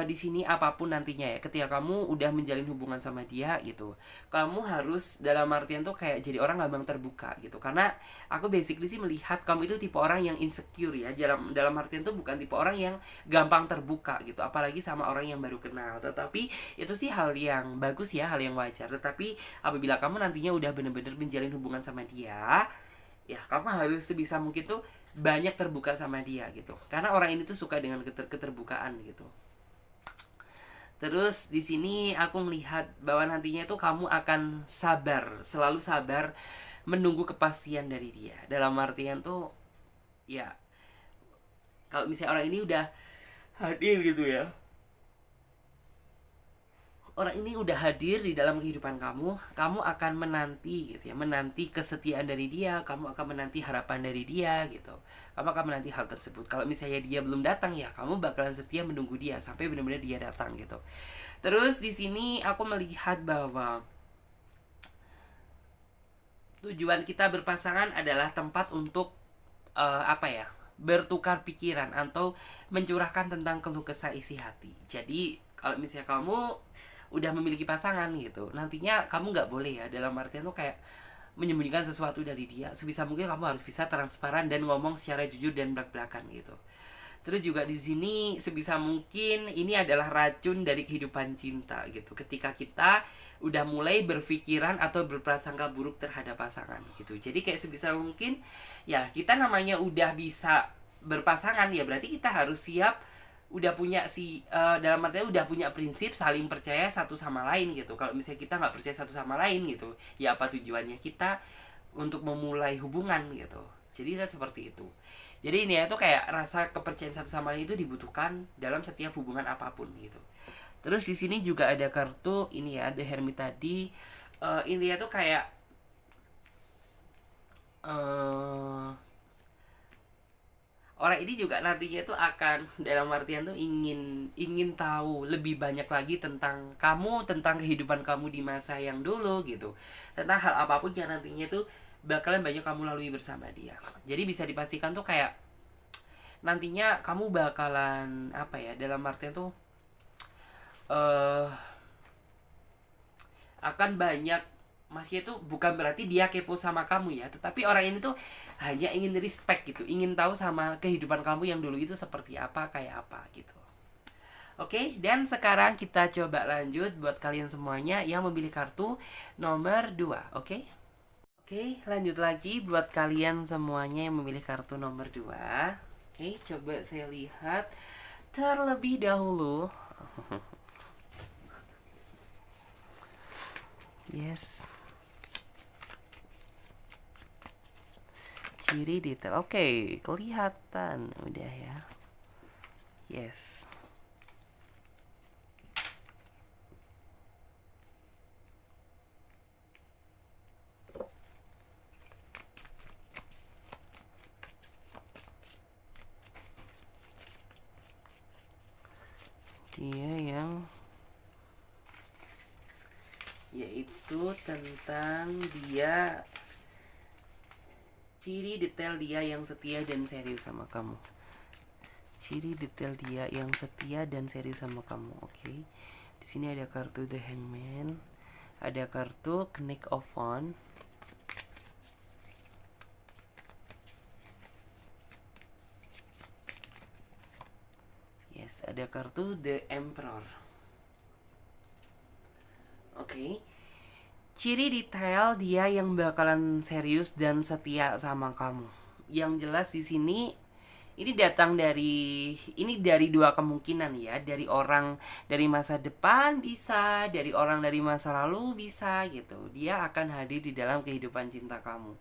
di sini apapun nantinya ya, ketika kamu udah menjalin hubungan sama dia gitu, kamu harus dalam artian tuh kayak jadi orang gampang terbuka gitu. Karena aku basically sih melihat kamu itu tipe orang yang insecure ya, dalam artian tuh bukan tipe orang yang gampang terbuka gitu, apalagi sama orang yang baru kenal. Tetapi itu sih hal yang bagus ya, hal yang wajar. Tetapi apabila kamu nantinya udah bener-bener menjalin hubungan sama dia, ya kamu harus sebisa mungkin tuh banyak terbuka sama dia gitu. Karena orang ini tuh suka dengan keterbukaan gitu. Terus di sini aku melihat bahwa nantinya tuh kamu akan sabar, selalu sabar menunggu kepastian dari dia. Dalam artian tuh ya kalau misalnya orang ini udah hadir gitu ya, orang ini udah hadir di dalam kehidupan kamu, kamu akan menanti gitu ya, menanti kesetiaan dari dia, kamu akan menanti harapan dari dia gitu. Kamu akan menanti hal tersebut. Kalau misalnya dia belum datang ya, kamu bakalan setia menunggu dia sampai benar-benar dia datang gitu. Terus di sini aku melihat bahwa tujuan kita berpasangan adalah tempat untuk apa ya? Bertukar pikiran atau mencurahkan tentang keluh kesah isi hati. Jadi kalau misalnya kamu udah memiliki pasangan gitu, nantinya kamu nggak boleh ya, dalam artian tuh kayak menyembunyikan sesuatu dari dia. Sebisa mungkin kamu harus bisa transparan dan ngomong secara jujur dan belak-belakan gitu. Terus juga di sini sebisa mungkin ini adalah racun dari kehidupan cinta gitu. Ketika kita udah mulai berpikiran atau berprasangka buruk terhadap pasangan gitu. Jadi kayak sebisa mungkin ya, kita namanya udah bisa berpasangan ya berarti kita harus siap udah punya dalam artinya udah punya prinsip saling percaya satu sama lain gitu. Kalau misalnya kita nggak percaya satu sama lain gitu, ya apa tujuannya kita untuk memulai hubungan gitu. Jadi kan seperti itu. Jadi ini ya tuh kayak rasa kepercayaan satu sama lain itu dibutuhkan dalam setiap hubungan apapun gitu. Terus di sini juga ada kartu ini ya, The Hermit tadi. Intinya tuh kayak eh orang ini juga nantinya tuh akan dalam artian tuh ingin ingin tahu lebih banyak lagi tentang kamu, tentang kehidupan kamu di masa yang dulu gitu, tentang hal apapun yang nantinya tuh bakalan banyak kamu lalui bersama dia. Jadi bisa dipastikan tuh kayak nantinya kamu bakalan apa ya, dalam artian tuh eh akan banyak, masih itu bukan berarti dia kepo sama kamu ya, tetapi orang ini tuh hanya ingin respect gitu, ingin tahu sama kehidupan kamu yang dulu itu seperti apa, kayak apa gitu. Oke, dan sekarang kita coba lanjut buat kalian semuanya yang memilih kartu nomor 2. Oke. Oke, lanjut lagi buat kalian semuanya yang memilih kartu nomor 2. Oke, coba saya lihat terlebih dahulu. Yes. Ciri detail. Oke, kelihatan udah ya. Yes. Dia yang yaitu tentang dia, ciri detail dia yang setia dan serius sama kamu. Ciri detail dia yang setia dan serius sama kamu. Oke. Di sini ada kartu The Hangman, ada kartu Knight of Wands, yes, ada kartu The Emperor. Oke. Ciri detail dia yang bakalan serius dan setia sama kamu. Yang jelas di sini ini datang dari, ini dari dua kemungkinan ya, dari orang dari masa depan bisa, dari orang dari masa lalu bisa gitu. Dia akan hadir di dalam kehidupan cinta kamu.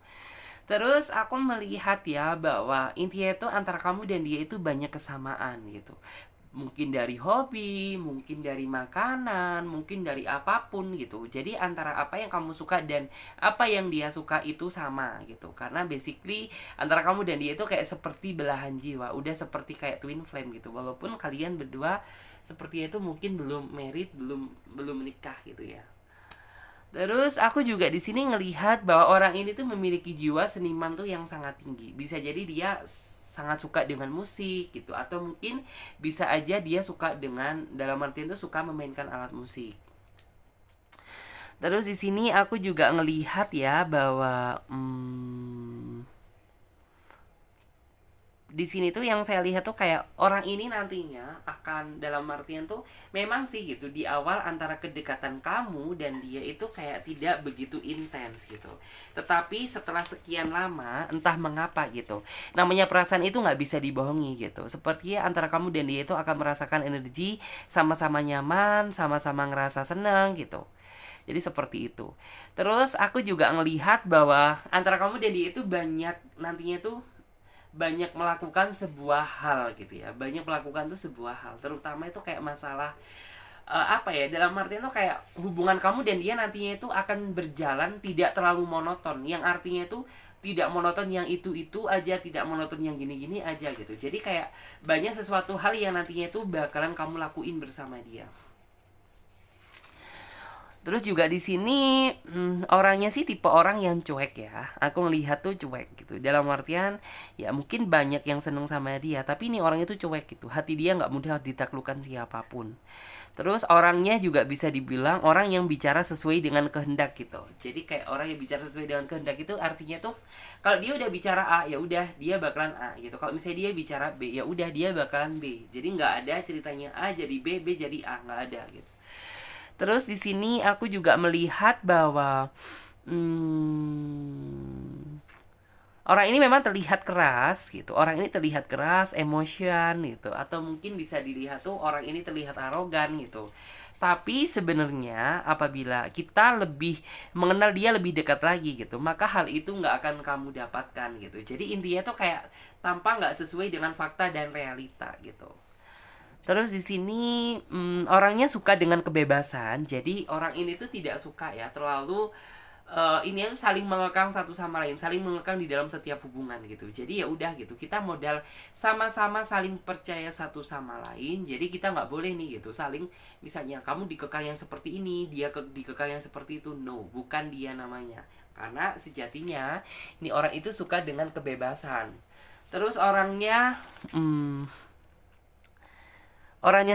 Terus aku melihat ya bahwa intinya itu antara kamu dan dia itu banyak kesamaan gitu. Mungkin dari hobi, mungkin dari makanan, mungkin dari apapun gitu. Jadi antara apa yang kamu suka dan apa yang dia suka itu sama gitu. Karena basically antara kamu dan dia itu kayak seperti belahan jiwa, udah seperti kayak twin flame gitu. Walaupun kalian berdua seperti itu mungkin belum married, belum menikah gitu ya. Terus aku juga di sini ngelihat bahwa orang ini tuh memiliki jiwa seniman tuh yang sangat tinggi. Bisa jadi dia sangat suka dengan musik gitu, atau mungkin bisa aja dia suka dengan, dalam artian tuh suka memainkan alat musik. Terus di sini aku juga ngelihat ya bahwa di sini tuh yang saya lihat tuh kayak orang ini nantinya akan, dalam artian tuh memang sih gitu di awal antara kedekatan kamu dan dia itu kayak tidak begitu intens gitu, tetapi setelah sekian lama entah mengapa gitu, namanya perasaan itu nggak bisa dibohongi gitu, sepertinya antara kamu dan dia itu akan merasakan energi sama-sama nyaman, sama-sama ngerasa senang gitu. Jadi seperti itu. Terus aku juga ngelihat bahwa antara kamu dan dia itu banyak nantinya tuh banyak melakukan sebuah hal gitu ya, banyak melakukan tuh sebuah hal, terutama itu kayak masalah apa ya, dalam artian tuh kayak hubungan kamu dan dia nantinya itu akan berjalan tidak terlalu monoton, yang artinya itu tidak monoton yang itu aja, tidak monoton yang gini-gini aja gitu. Jadi kayak banyak sesuatu hal yang nantinya itu bakalan kamu lakuin bersama dia. Terus juga di sini orangnya sih tipe orang yang cuek ya. Aku ngelihat tuh cuek gitu. Dalam artian ya mungkin banyak yang seneng sama dia, tapi ini orang itu cuek gitu. Hati dia nggak mudah ditaklukkan siapapun. Terus orangnya juga bisa dibilang orang yang bicara sesuai dengan kehendak gitu. Jadi kayak orang yang bicara sesuai dengan kehendak itu artinya tuh kalau dia udah bicara A ya udah dia bakalan A gitu. Kalau misalnya dia bicara B ya udah dia bakalan B. Jadi nggak ada ceritanya A jadi B, B jadi A, nggak ada gitu. Terus di sini aku juga melihat bahwa orang ini memang terlihat keras gitu. Orang ini terlihat keras, emotion gitu. Atau mungkin bisa dilihat tuh orang ini terlihat arogan gitu. Tapi sebenarnya apabila kita lebih mengenal dia lebih dekat lagi gitu, maka hal itu nggak akan kamu dapatkan gitu. Jadi intinya tuh kayak tampak nggak sesuai dengan fakta dan realita gitu. Terus di sini orangnya suka dengan kebebasan. Jadi orang ini tuh tidak suka ya terlalu ini tuh saling mengekang satu sama lain, saling mengekang di dalam setiap hubungan gitu. Jadi ya udah gitu. Kita modal sama-sama saling percaya satu sama lain. Jadi kita nggak boleh nih gitu saling misalnya kamu dikekang yang seperti ini, dia dikekang yang seperti itu. No, bukan dia namanya. Karena sejatinya ini orang itu suka dengan kebebasan. Terus orangnya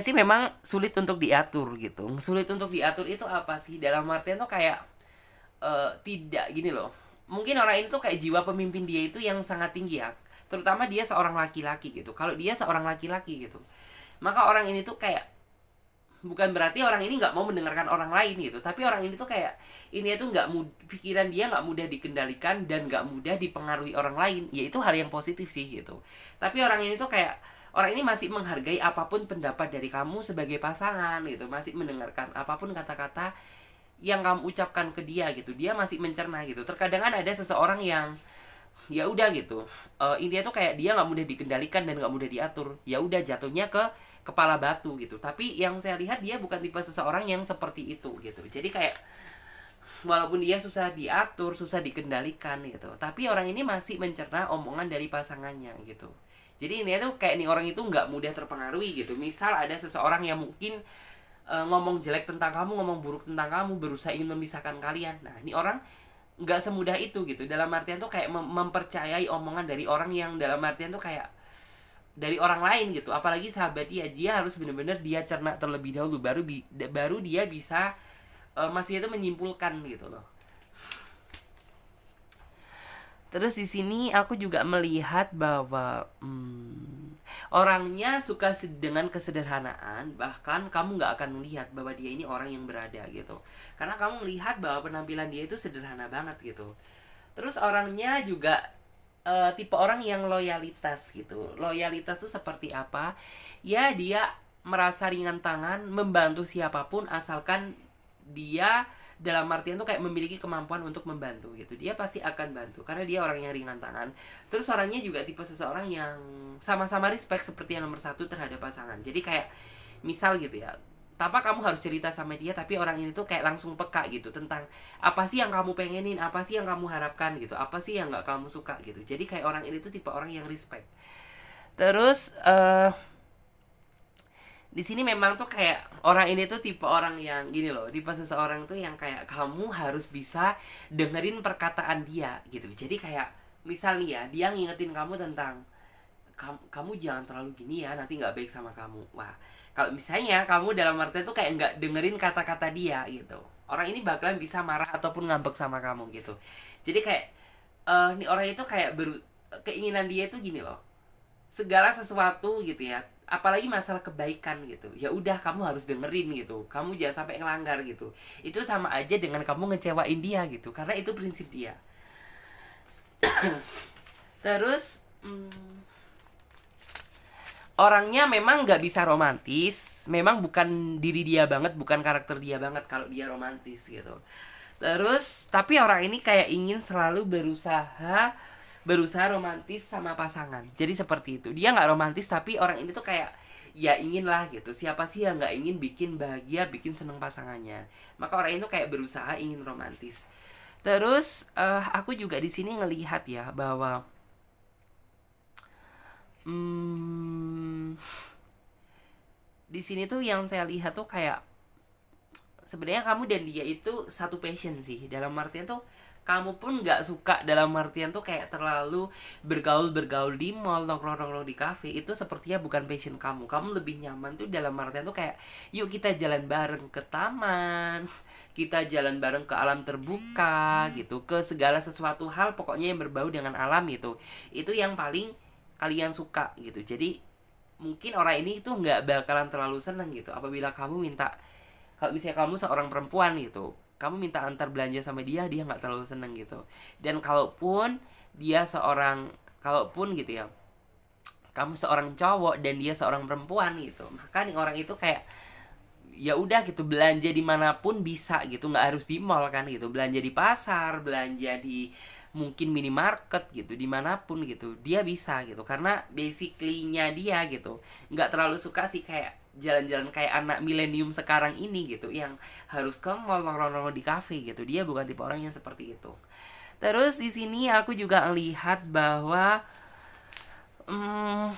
sih memang sulit untuk diatur gitu. Sulit untuk diatur itu apa sih? Dalam artian tuh kayak tidak gini loh. Mungkin orang ini tuh kayak jiwa pemimpin dia itu yang sangat tinggi ya. Terutama dia seorang laki-laki gitu. Kalau dia seorang laki-laki gitu, maka orang ini tuh kayak bukan berarti orang ini nggak mau mendengarkan orang lain gitu. Tapi orang ini tuh kayak ini tuh pikiran dia nggak mudah dikendalikan dan nggak mudah dipengaruhi orang lain. Ya itu hal yang positif sih gitu. Tapi orang ini tuh kayak orang ini masih menghargai apapun pendapat dari kamu sebagai pasangan gitu, masih mendengarkan apapun kata-kata yang kamu ucapkan ke dia gitu, dia masih mencerna gitu. Terkadang kan ada seseorang yang ya udah gitu, intinya tuh kayak dia nggak mudah dikendalikan dan nggak mudah diatur, ya udah jatuhnya ke kepala batu gitu. Tapi yang saya lihat dia bukan tipe seseorang yang seperti itu gitu. Jadi kayak walaupun dia susah diatur, susah dikendalikan gitu, tapi orang ini masih mencerna omongan dari pasangannya gitu. Jadi ini tuh kayak nih orang itu nggak mudah terpengaruhi gitu. Misal ada seseorang yang mungkin ngomong jelek tentang kamu, ngomong buruk tentang kamu, berusaha ingin memisahkan kalian. Nah ini orang nggak semudah itu gitu. Dalam artian tuh kayak mempercayai omongan dari orang yang dalam artian tuh kayak dari orang lain gitu. Apalagi sahabat dia harus benar-benar dia cerna terlebih dahulu baru dia bisa maksudnya itu menyimpulkan gitu loh. Terus di sini aku juga melihat bahwa orangnya suka dengan kesederhanaan, bahkan kamu nggak akan melihat bahwa dia ini orang yang berada gitu, karena kamu melihat bahwa penampilan dia itu sederhana banget gitu. Terus orangnya juga tipe orang yang loyalitas gitu. Loyalitas tuh seperti apa? Ya dia merasa ringan tangan membantu siapapun asalkan dia dalam artian tuh kayak memiliki kemampuan untuk membantu gitu. Dia pasti akan bantu karena dia orang yang ringan tangan. Terus orangnya juga tipe seseorang yang sama-sama respect seperti yang nomor satu terhadap pasangan. Jadi kayak misal gitu ya, tanpa kamu harus cerita sama dia, tapi orang ini tuh kayak langsung peka gitu tentang apa sih yang kamu pengenin, apa sih yang kamu harapkan gitu, apa sih yang nggak kamu suka gitu. Jadi kayak orang ini tuh tipe orang yang respect. Terus di sini memang tuh kayak orang ini tuh tipe orang yang gini loh, tipe seseorang tuh yang kayak kamu harus bisa dengerin perkataan dia gitu. Jadi kayak misal nih ya, dia ngingetin kamu tentang kamu jangan terlalu gini ya, nanti nggak baik sama kamu. Wah, kalau misalnya kamu dalam arti tuh kayak nggak dengerin kata-kata dia gitu, orang ini bakalan bisa marah ataupun ngambek sama kamu gitu. Jadi kayak nih orang itu kayak keinginan dia itu gini loh, segala sesuatu gitu ya, apalagi masalah kebaikan gitu, ya udah kamu harus dengerin gitu, kamu jangan sampai ngelanggar gitu. Itu sama aja dengan kamu ngecewain dia gitu, karena itu prinsip dia. Terus orangnya memang nggak bisa romantis, memang bukan diri dia banget, bukan karakter dia banget kalau dia romantis gitu. Terus tapi orang ini kayak ingin selalu berusaha romantis sama pasangan. Jadi seperti itu, dia nggak romantis tapi orang ini tuh kayak ya ingin lah gitu. Siapa sih yang nggak ingin bikin bahagia, bikin seneng pasangannya. Maka orang itu kayak berusaha ingin romantis. Terus aku juga di sini ngelihat ya bahwa hmm, di sini tuh yang saya lihat tuh kayak sebenarnya kamu dan dia itu satu passion sih, dalam artian tuh kamu pun nggak suka dalam artian tuh kayak terlalu bergaul di mall, nongkrong di kafe. Itu sepertinya bukan passion kamu lebih nyaman tuh dalam artian tuh kayak yuk kita jalan bareng ke taman, kita jalan bareng ke alam terbuka gitu, ke segala sesuatu hal pokoknya yang berbau dengan alam gitu. Itu yang paling kalian suka gitu. Jadi mungkin orang ini tuh nggak bakalan terlalu seneng gitu apabila kamu minta, kalau misalnya kamu seorang perempuan gitu, kamu minta antar belanja sama dia nggak terlalu seneng gitu. Dan kalaupun dia seorang, kalaupun gitu ya, kamu seorang cowok dan dia seorang perempuan gitu, maka nih orang itu kayak ya udah gitu, belanja dimanapun bisa gitu, nggak harus di mall kan gitu, belanja di pasar, belanja di mungkin minimarket gitu, dimanapun gitu dia bisa gitu, karena basically-nya dia gitu nggak terlalu suka sih kayak jalan-jalan kayak anak milenium sekarang ini gitu, yang harus ke mall, nongkrong di kafe gitu. Dia bukan tipe orang yang seperti itu. Terus di sini aku juga melihat bahwa hmm,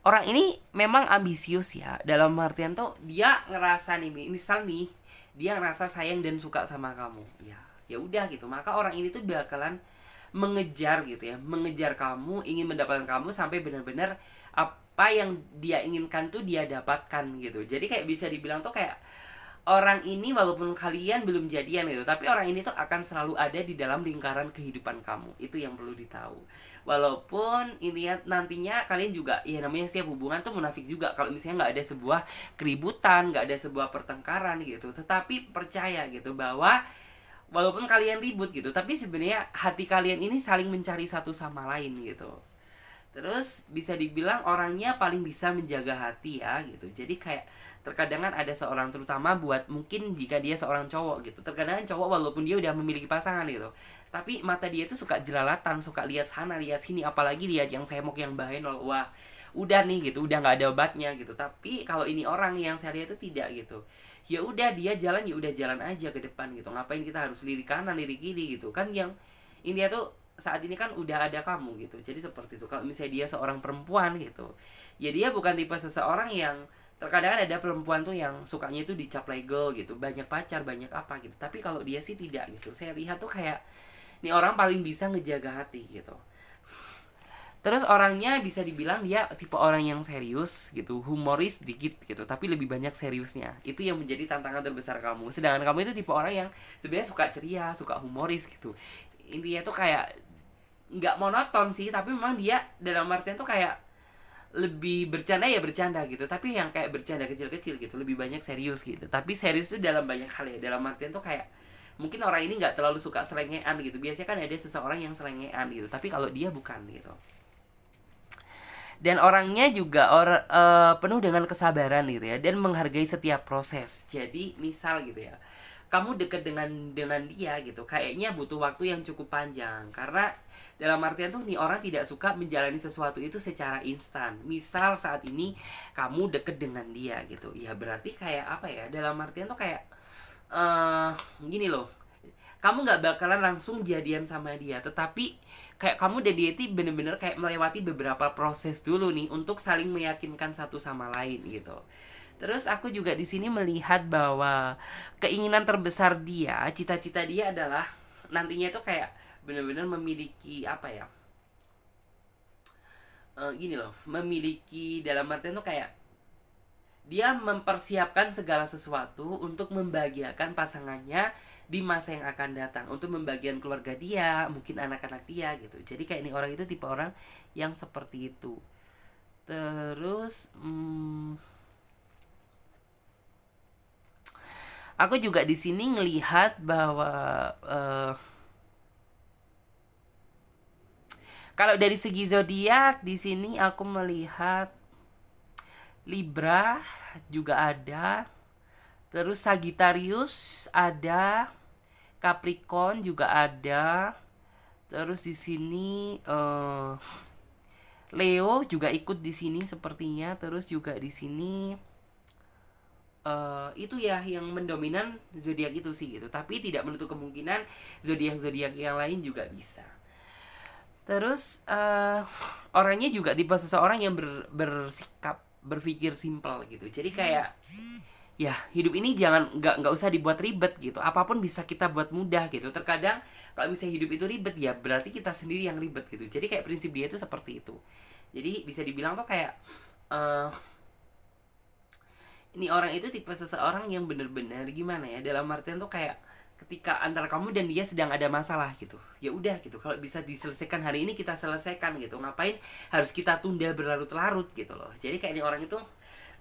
orang ini memang ambisius ya, dalam artian tuh dia ngerasa nih, misal nih dia ngerasa sayang dan suka sama kamu, ya ya udah gitu, maka orang ini tuh bakalan mengejar gitu ya, mengejar kamu, ingin mendapatkan kamu sampai benar-benar apa yang dia inginkan tuh dia dapatkan gitu. Jadi kayak bisa dibilang tuh kayak orang ini walaupun kalian belum jadian gitu, tapi orang ini tuh akan selalu ada di dalam lingkaran kehidupan kamu. Itu yang perlu ditahu. Walaupun intinya nantinya kalian juga, ya namanya setiap hubungan tuh munafik juga kalau misalnya nggak ada sebuah keributan, nggak ada sebuah pertengkaran gitu. Tetapi percaya gitu bahwa walaupun kalian ribut gitu, tapi sebenarnya hati kalian ini saling mencari satu sama lain gitu. Terus bisa dibilang orangnya paling bisa menjaga hati ya gitu. Jadi kayak terkadang kan ada seorang, terutama buat mungkin jika dia seorang cowok gitu, terkadang cowok walaupun dia udah memiliki pasangan gitu, tapi mata dia tuh suka jelalatan, suka lihat sana lihat sini, apalagi lihat yang semok yang bahenol, wah udah nih gitu, udah nggak ada obatnya gitu. Tapi kalau ini orang yang saya lihat itu tidak gitu, ya udah dia jalan, ya udah jalan aja ke depan gitu, ngapain kita harus lirik kanan lirik kiri gitu kan. Yang India tuh saat ini kan udah ada kamu gitu, jadi seperti itu. Kalau misalnya dia seorang perempuan gitu, ya dia bukan tipe seseorang yang, terkadang ada perempuan tuh yang sukanya itu dicap legal gitu, banyak pacar banyak apa gitu, tapi kalau dia sih tidak gitu. Saya lihat tuh kayak ini orang paling bisa ngejaga hati gitu. Terus orangnya bisa dibilang dia tipe orang yang serius gitu, humoris dikit gitu, tapi lebih banyak seriusnya. Itu yang menjadi tantangan terbesar kamu. Sedangkan kamu itu tipe orang yang sebenarnya suka ceria, suka humoris gitu. Intinya tuh kayak nggak monoton sih, tapi memang dia dalam artian tuh kayak lebih bercanda ya bercanda gitu, tapi yang kayak bercanda kecil-kecil gitu, lebih banyak serius gitu. Tapi serius tuh dalam banyak hal ya, dalam artian tuh kayak mungkin orang ini nggak terlalu suka selengean gitu. Biasanya kan ada seseorang yang selengean gitu, tapi kalau dia bukan gitu. Dan orangnya juga penuh dengan kesabaran gitu ya, dan menghargai setiap proses. Jadi misal gitu ya, kamu deket dengan dia gitu, kayaknya butuh waktu yang cukup panjang, karena dalam artian tuh nih orang tidak suka menjalani sesuatu itu secara instan. Misal saat ini kamu deket dengan dia gitu, ya berarti kayak apa ya, dalam artian tuh kayak gini loh, kamu nggak bakalan langsung jadian sama dia, tetapi kayak kamu dan dia itu bener-bener kayak melewati beberapa proses dulu nih untuk saling meyakinkan satu sama lain gitu. Terus aku juga di sini melihat bahwa keinginan terbesar dia, cita-cita dia adalah nantinya itu kayak bener-bener memiliki apa ya? Gini loh, memiliki dalam artian tuh kayak dia mempersiapkan segala sesuatu untuk membahagiakan pasangannya di masa yang akan datang, untuk membagian keluarga dia, mungkin anak-anak dia gitu. Jadi kayak ini orang itu tipe orang yang seperti itu. Terus aku juga di sini ngelihat bahwa kalau dari segi zodiak di sini aku melihat Libra juga ada, terus Sagittarius ada, Capricorn juga ada. Terus di sini Leo juga ikut di sini sepertinya. Terus juga di sini itu ya yang mendominan zodiak itu sih gitu. Tapi tidak menutup kemungkinan zodiak-zodiak yang lain juga bisa. Terus orangnya juga tipe seseorang yang bersikap berpikir simpel gitu. Jadi kayak ya hidup ini jangan nggak usah dibuat ribet gitu. Apapun bisa kita buat mudah gitu. Terkadang kalau misalnya hidup itu ribet ya berarti kita sendiri yang ribet gitu. Jadi kayak prinsip dia itu seperti itu. Jadi bisa dibilang tuh kayak eh ini orang itu tipe seseorang yang bener-bener gimana ya, dalam artian tuh kayak ketika antara kamu dan dia sedang ada masalah gitu, ya udah gitu, kalau bisa diselesaikan hari ini kita selesaikan gitu, ngapain harus kita tunda berlarut-larut gitu loh. Jadi kayak ini orang itu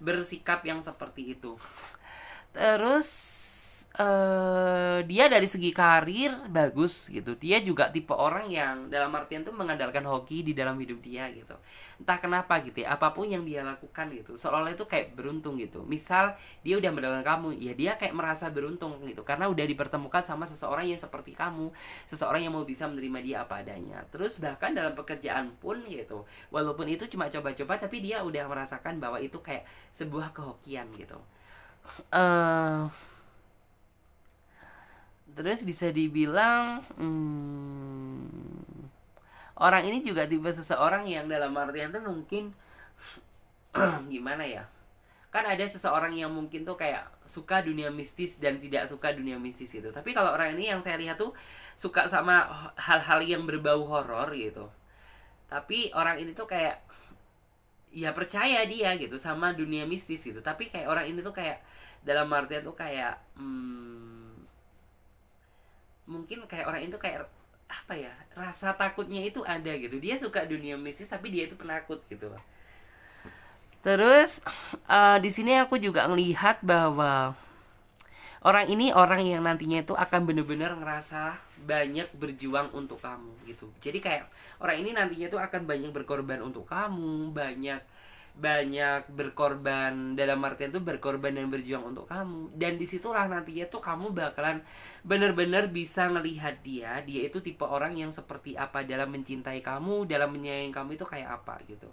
bersikap yang seperti itu. Terus dia dari segi karir bagus gitu. Dia juga tipe orang yang dalam artian tuh mengandalkan hoki di dalam hidup dia gitu. Entah kenapa gitu ya, apapun yang dia lakukan gitu, seolah-olah itu kayak beruntung gitu. Misal dia udah mendapatkan kamu, ya dia kayak merasa beruntung gitu karena udah dipertemukan sama seseorang yang seperti kamu, seseorang yang mau bisa menerima dia apa adanya. Terus bahkan dalam pekerjaan pun gitu, walaupun itu cuma coba-coba, tapi dia udah merasakan bahwa itu kayak sebuah kehokian gitu. eh Terus bisa dibilang orang ini juga tipe seseorang yang dalam artian tuh mungkin gimana ya, kan ada seseorang yang mungkin tuh kayak suka dunia mistis dan tidak suka dunia mistis gitu. Tapi kalau orang ini yang saya lihat tuh suka sama hal-hal yang berbau horor gitu. Tapi orang ini tuh kayak ya percaya dia gitu sama dunia mistis gitu. Tapi kayak orang ini tuh kayak dalam artian tuh kayak mungkin kayak orang itu kayak apa ya, rasa takutnya itu ada gitu. Dia suka dunia mistis tapi dia itu penakut gitu. Terus di sini aku juga ngelihat bahwa orang ini orang yang nantinya itu akan bener-bener ngerasa banyak berjuang untuk kamu gitu. Jadi kayak orang ini nantinya itu akan banyak berkorban untuk kamu, banyak banyak berkorban, dalam artian tuh berkorban dan berjuang untuk kamu. Dan disitulah nantinya tuh kamu bakalan bener-bener bisa ngelihat dia itu tipe orang yang seperti apa dalam mencintai kamu, dalam menyayangi kamu itu kayak apa gitu.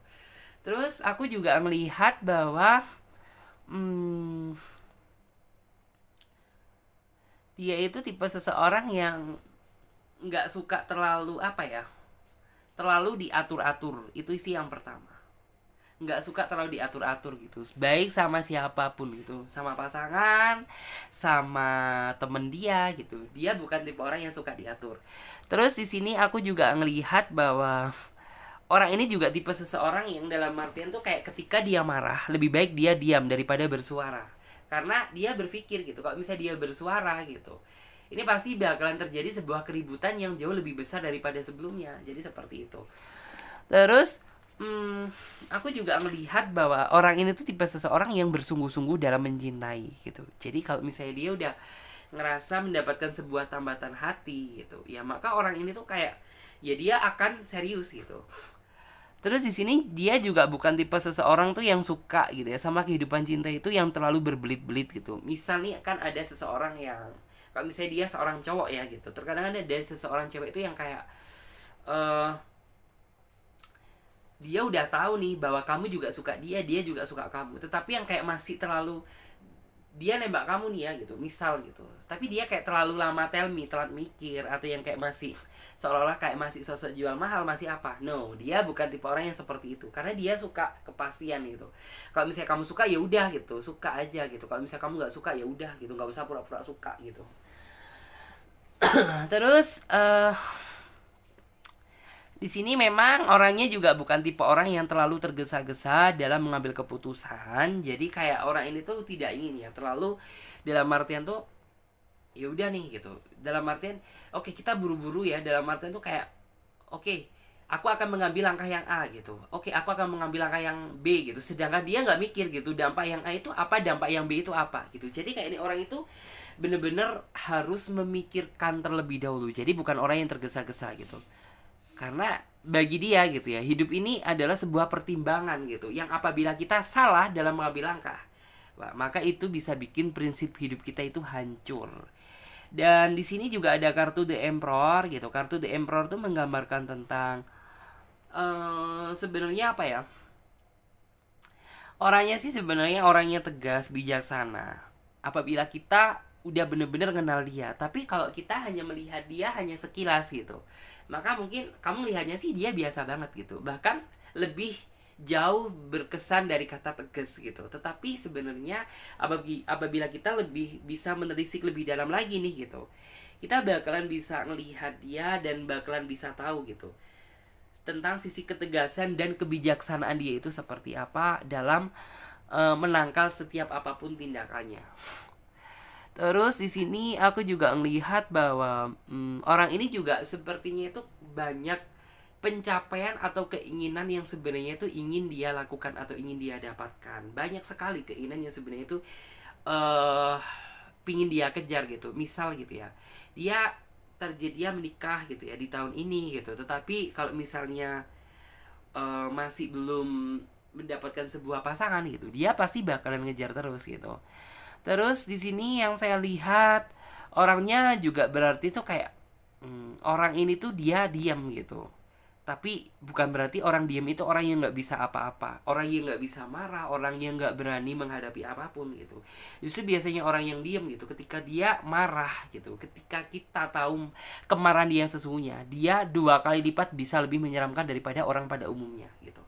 Terus aku juga melihat bahwa hmm, dia itu tipe seseorang yang nggak suka terlalu apa ya, terlalu diatur-atur. Itu sih yang pertama, nggak suka terlalu diatur-atur gitu, baik sama siapapun gitu, sama pasangan, sama temen dia gitu. Dia bukan tipe orang yang suka diatur. Terus di sini aku juga ngelihat bahwa orang ini juga tipe seseorang yang dalam artian tuh kayak ketika dia marah lebih baik dia diam daripada bersuara. Karena dia berpikir gitu, kalau bisa dia bersuara gitu, ini pasti bakalan terjadi sebuah keributan yang jauh lebih besar daripada sebelumnya. Jadi seperti itu. Terus aku juga melihat bahwa orang ini tuh tipe seseorang yang bersungguh-sungguh dalam mencintai gitu. Jadi kalau misalnya dia udah ngerasa mendapatkan sebuah tambatan hati gitu, ya maka orang ini tuh kayak ya dia akan serius gitu. Terus di sini dia juga bukan tipe seseorang tuh yang suka gitu ya sama kehidupan cinta itu yang terlalu berbelit-belit gitu. Misal nih kan ada seseorang yang kalau misalnya dia seorang cowok ya gitu, terkadang ada dari seseorang cewek itu yang kayak eh dia udah tahu nih bahwa kamu juga suka dia juga suka kamu, tetapi yang kayak masih terlalu, dia nembak kamu nih ya gitu, misal gitu, tapi dia kayak terlalu lama tell me, telat mikir, atau yang kayak masih seolah-olah kayak masih sosok jual mahal, masih apa. No, dia bukan tipe orang yang seperti itu, karena dia suka kepastian gitu. Kalau misalnya kamu suka ya udah gitu, suka aja gitu. Kalau misalnya kamu nggak suka ya udah gitu, nggak usah pura-pura suka gitu. Terus di sini memang orangnya juga bukan tipe orang yang terlalu tergesa-gesa dalam mengambil keputusan. Jadi kayak orang ini tuh tidak ingin ya terlalu dalam artian tuh ya udah nih gitu. Dalam artian oke, kita buru-buru ya, dalam artian tuh kayak oke, aku akan mengambil langkah yang A gitu. Oke, aku akan mengambil langkah yang B gitu. Sedangkan dia nggak mikir gitu, dampak yang A itu apa, dampak yang B itu apa gitu. Jadi kayak ini orang itu bener-bener harus memikirkan terlebih dahulu. Jadi bukan orang yang tergesa-gesa gitu. Karena bagi dia gitu ya, hidup ini adalah sebuah pertimbangan gitu, yang apabila kita salah dalam mengambil langkah, maka itu bisa bikin prinsip hidup kita itu hancur. Dan di sini juga ada kartu The Emperor gitu. Kartu The Emperor tuh menggambarkan tentang sebenarnya apa ya, orangnya sih sebenarnya orangnya tegas, bijaksana. Apabila kita udah bener-bener kenal dia, tapi kalau kita hanya melihat dia hanya sekilas gitu, maka mungkin kamu lihatnya sih dia biasa banget gitu. Bahkan lebih jauh berkesan dari kata tegas gitu. Tetapi sebenarnya apabila kita lebih bisa menelisik lebih dalam lagi nih gitu, kita bakalan bisa melihat dia dan bakalan bisa tahu gitu tentang sisi ketegasan dan kebijaksanaan dia itu seperti apa dalam menangkal setiap apapun tindakannya. Terus di sini aku juga melihat bahwa orang ini juga sepertinya itu banyak pencapaian atau keinginan yang sebenarnya itu ingin dia lakukan atau ingin dia dapatkan. Banyak sekali keinginan yang sebenarnya itu eh pingin dia kejar gitu. Misal gitu ya, dia terjadi menikah gitu ya di tahun ini gitu. Tetapi kalau misalnya masih belum mendapatkan sebuah pasangan gitu, dia pasti bakalan ngejar terus gitu. Terus di sini yang saya lihat orangnya juga berarti tuh kayak orang ini tuh dia diam gitu. Tapi bukan berarti orang diam itu orang yang nggak bisa apa-apa, orang yang nggak bisa marah, orang yang nggak berani menghadapi apapun gitu. Justru biasanya orang yang diam gitu, ketika dia marah gitu, ketika kita tahu kemarahan dia yang sesungguhnya, dia 2 kali lipat bisa lebih menyeramkan daripada orang pada umumnya gitu.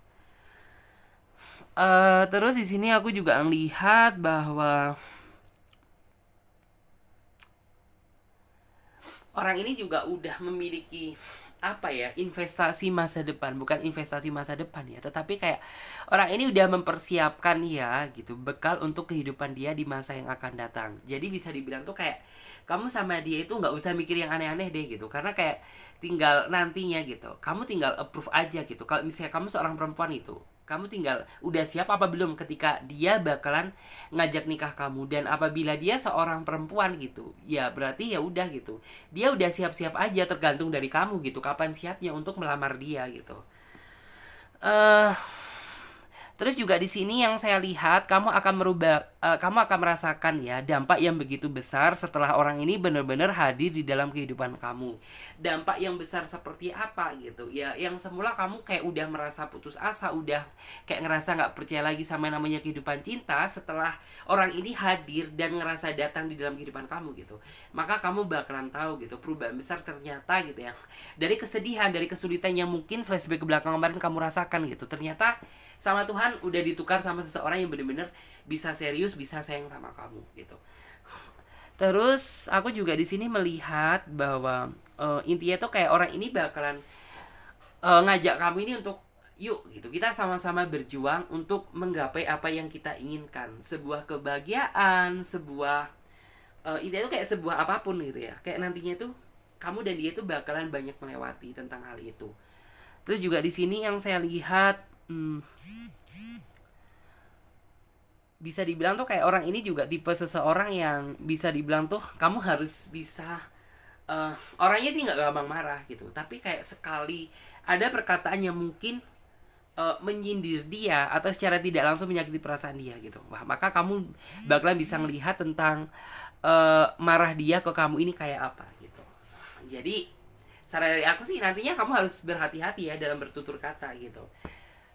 Terus di sini aku juga melihat bahwa orang ini juga udah memiliki apa ya, investasi masa depan, bukan investasi masa depan ya, tetapi kayak orang ini udah mempersiapkan ya gitu bekal untuk kehidupan dia di masa yang akan datang. Jadi bisa dibilang tuh kayak kamu sama dia itu nggak usah mikir yang aneh-aneh deh gitu, karena kayak tinggal nantinya gitu, kamu tinggal approve aja gitu. Kalau misalnya kamu seorang perempuan itu, kamu tinggal udah siap apa belum ketika dia bakalan ngajak nikah kamu. Dan apabila dia seorang perempuan gitu, ya berarti ya udah gitu, dia udah siap-siap aja, tergantung dari kamu gitu kapan siapnya untuk melamar dia gitu. eh Terus juga di sini yang saya lihat kamu akan kamu akan merasakan ya dampak yang begitu besar setelah orang ini benar-benar hadir di dalam kehidupan kamu. Dampak yang besar seperti apa gitu ya? Yang semula kamu kayak udah merasa putus asa, udah kayak ngerasa nggak percaya lagi sama namanya kehidupan cinta, setelah orang ini hadir dan ngerasa datang di dalam kehidupan kamu gitu. Maka kamu bakalan tahu gitu perubahan besar ternyata gitu ya. Dari kesedihan, dari kesulitan yang mungkin flashback ke belakang kemarin kamu rasakan gitu, ternyata sama Tuhan udah ditukar sama seseorang yang bener-bener bisa serius, bisa sayang sama kamu gitu. Terus aku juga di sini melihat bahwa intinya tuh kayak orang ini bakalan ngajak kamu ini untuk yuk gitu, kita sama-sama berjuang untuk menggapai apa yang kita inginkan, sebuah kebahagiaan, sebuah intinya tuh kayak sebuah apapun gitu ya, kayak nantinya tuh kamu dan dia tuh bakalan banyak melewati tentang hal itu. Terus juga di sini yang saya lihat bisa dibilang tuh kayak orang ini juga tipe seseorang yang bisa dibilang tuh kamu harus bisa orangnya sih nggak gampang marah gitu, tapi kayak sekali ada perkataan yang mungkin menyindir dia atau secara tidak langsung menyakiti perasaan dia gitu, wah maka kamu bakalan bisa melihat tentang marah dia ke kamu ini kayak apa gitu. Jadi saran dari aku sih nantinya kamu harus berhati-hati ya dalam bertutur kata gitu.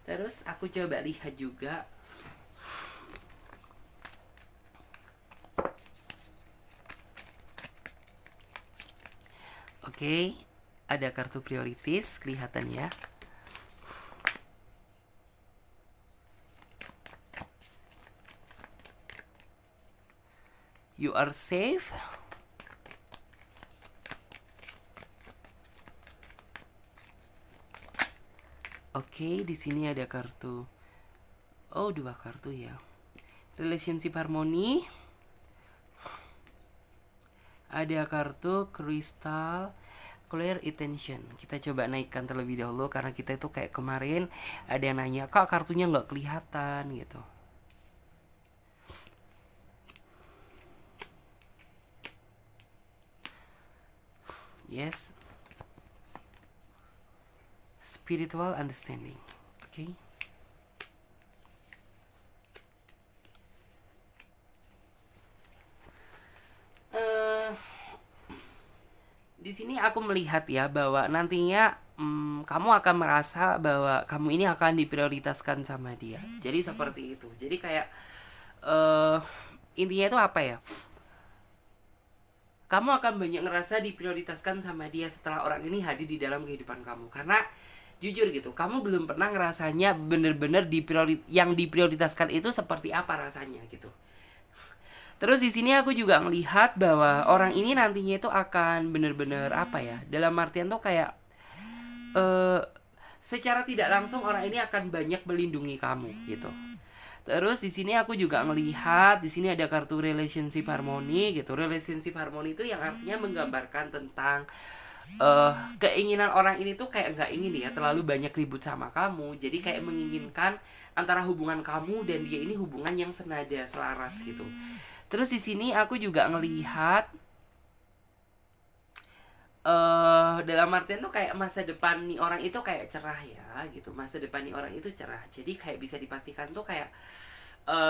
Terus aku coba lihat juga. Oke, ada kartu prioritas kelihatan ya. You are safe. Oke, di sini ada kartu. Oh, 2 kartu ya. Relationship harmoni. Ada kartu crystal clear attention. Kita coba naikkan terlebih dahulu karena kita itu kayak kemarin ada yang nanya, kak kartunya nggak kelihatan gitu. Yes. Spiritual understanding. Oke. Okay. Di sini aku melihat ya bahwa nantinya kamu akan merasa bahwa kamu ini akan diprioritaskan sama dia. Jadi seperti itu. Jadi kayak eh intinya itu apa ya? Kamu akan banyak ngerasa diprioritaskan sama dia setelah orang ini hadir di dalam kehidupan kamu. Karena jujur gitu, kamu belum pernah ngerasanya bener-bener yang diprioritaskan itu seperti apa rasanya gitu. Terus di sini aku juga ngelihat bahwa orang ini nantinya itu akan bener-bener apa ya? Dalam artian tuh kayak eh secara tidak langsung orang ini akan banyak melindungi kamu gitu. Terus di sini aku juga ngelihat di sini ada kartu relationship harmony gitu. Relationship harmony itu yang artinya menggambarkan tentang keinginan orang ini tuh kayak nggak ingin ya terlalu banyak ribut sama kamu. Jadi kayak menginginkan antara hubungan kamu dan dia ini hubungan yang senada, selaras gitu. Terus di sini aku juga ngelihat dalam artian tuh kayak masa depan nih orang itu kayak cerah ya gitu. Masa depan nih orang itu cerah. Jadi kayak bisa dipastikan tuh kayak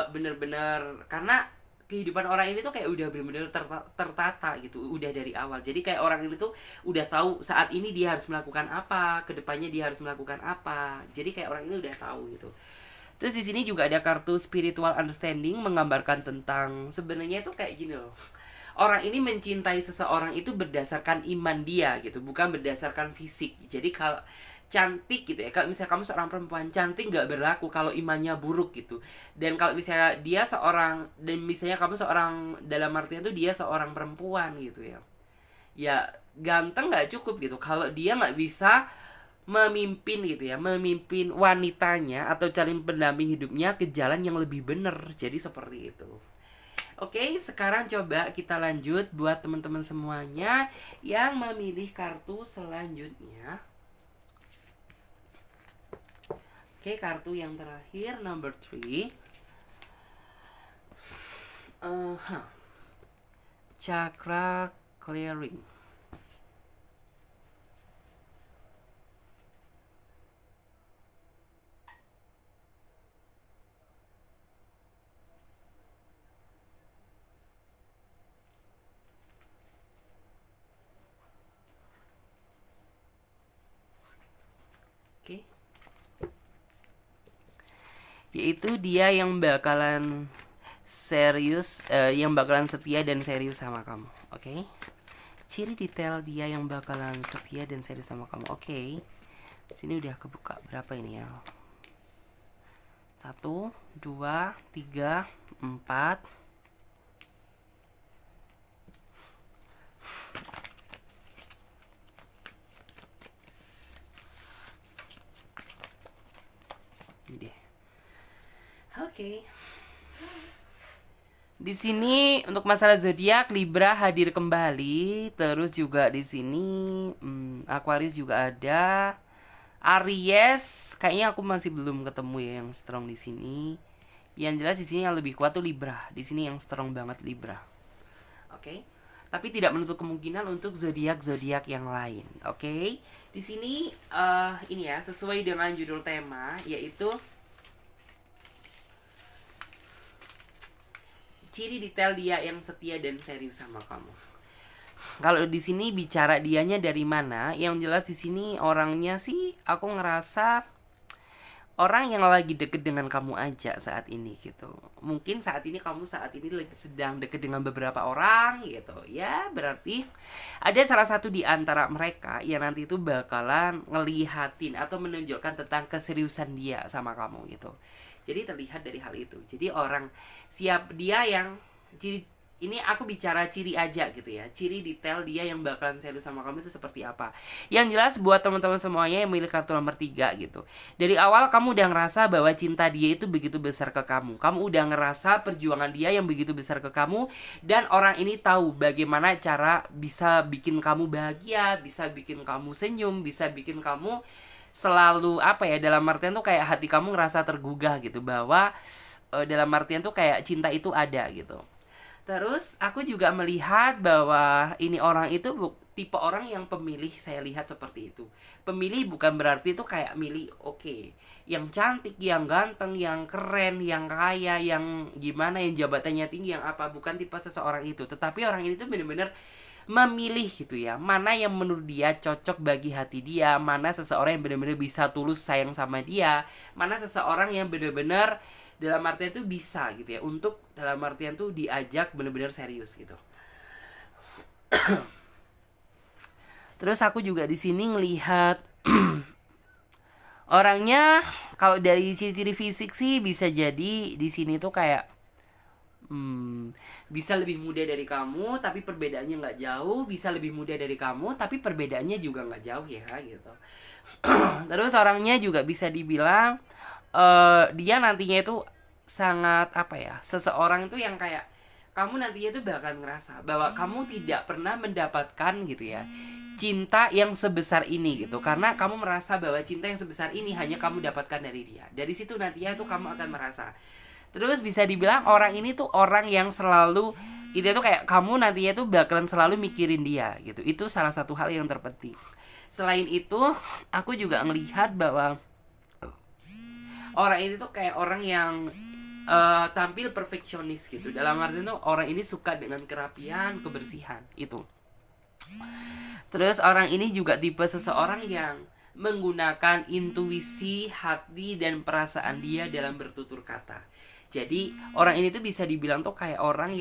bener-bener karena kehidupan orang ini tuh kayak udah bener-bener tertata gitu udah dari awal. Jadi kayak orang ini tuh udah tahu saat ini dia harus melakukan apa, kedepannya dia harus melakukan apa. Jadi kayak orang ini udah tahu gitu. Terus di sini juga ada kartu spiritual understanding menggambarkan tentang sebenarnya itu kayak gini loh. Orang ini mencintai seseorang itu berdasarkan iman dia gitu, bukan berdasarkan fisik. Jadi kalau cantik gitu ya, kalau misalnya kamu seorang perempuan cantik nggak berlaku kalau imannya buruk gitu. Dan kalau misalnya dia seorang dan misalnya kamu seorang dalam artian tuh dia seorang perempuan gitu ya, ya ganteng nggak cukup gitu kalau dia nggak bisa memimpin gitu ya, memimpin wanitanya atau calon pendamping hidupnya ke jalan yang lebih benar. Jadi seperti itu. Oke, sekarang coba kita lanjut buat teman-teman semuanya yang memilih kartu selanjutnya. Oke, kartu yang terakhir number 3. Chakra clearing. Oke. Yaitu dia yang bakalan serius, yang bakalan setia dan serius sama kamu. Oke. Ciri detail dia yang bakalan setia dan serius sama kamu. Oke. Sini udah kebuka berapa ini ya? 1, 2, 3, 4. Ini deh. Oke. Di sini untuk masalah zodiak Libra hadir kembali, terus juga di sini Aquarius juga ada. Aries kayaknya aku masih belum ketemu ya yang strong di sini. Yang jelas di sini yang lebih kuat tuh Libra. Di sini yang strong banget Libra. Oke. Tapi tidak menutup kemungkinan untuk zodiak-zodiak yang lain. Oke. Di sini ini ya sesuai dengan judul tema yaitu ciri detail dia yang setia dan serius sama kamu. Kalau di sini bicara dianya dari mana, yang jelas di sini orangnya sih aku ngerasa orang yang lagi deket dengan kamu aja saat ini gitu. Mungkin saat ini kamu saat ini lagi sedang deket dengan beberapa orang gitu. Ya berarti ada salah satu di antara mereka yang nanti itu bakalan ngelihatin atau menunjukkan tentang keseriusan dia sama kamu gitu. Jadi terlihat dari hal itu. Jadi orang siap dia yang ciri ini aku bicara ciri aja gitu ya. Ciri detail dia yang bakalan serius sama kamu itu seperti apa. Yang jelas buat teman-teman semuanya yang milih kartu nomor 3 gitu. Dari awal kamu udah ngerasa bahwa cinta dia itu begitu besar ke kamu. Kamu udah ngerasa perjuangan dia yang begitu besar ke kamu. Dan orang ini tahu bagaimana cara bisa bikin kamu bahagia, bisa bikin kamu senyum, bisa bikin kamu selalu apa ya, dalam artian tuh kayak hati kamu ngerasa tergugah gitu bahwa dalam artian tuh kayak cinta itu ada gitu. Terus aku juga melihat bahwa ini orang itu tipe orang yang pemilih, saya lihat seperti itu. Pemilih bukan berarti itu kayak milih yang cantik, yang ganteng, yang keren, yang kaya, yang gimana, yang jabatannya tinggi, yang apa. Bukan tipe seseorang itu. Tetapi orang ini tuh bener-bener memilih gitu ya, mana yang menurut dia cocok bagi hati dia, mana seseorang yang benar-benar bisa tulus sayang sama dia, mana seseorang yang benar-benar dalam artian tuh bisa gitu ya, untuk dalam artian tuh diajak benar-benar serius gitu. Terus aku juga di sini ngelihat orangnya, kalau dari ciri-ciri fisik sih bisa jadi di sini tuh kayak bisa lebih muda dari kamu tapi perbedaannya nggak jauh, bisa lebih muda dari kamu tapi perbedaannya juga nggak jauh ya gitu. Terus orangnya juga bisa dibilang dia nantinya itu sangat apa ya, seseorang itu yang kayak kamu nantinya itu bakal ngerasa bahwa kamu tidak pernah mendapatkan gitu ya cinta yang sebesar ini gitu, karena kamu merasa bahwa cinta yang sebesar ini hanya kamu dapatkan dari dia. Dari situ nantinya tuh kamu akan merasa. Terus bisa dibilang orang ini tuh orang yang selalu itu tuh kayak kamu nantinya tuh bakalan selalu mikirin dia gitu. Itu salah satu hal yang terpenting. Selain itu, aku juga ngelihat bahwa orang ini tuh kayak orang yang tampil perfeksionis gitu. Dalam arti tuh orang ini suka dengan kerapian, kebersihan itu. Terus orang ini juga tipe seseorang yang menggunakan intuisi, hati, dan perasaan dia dalam bertutur kata. Jadi orang ini tuh bisa dibilang tuh kayak orang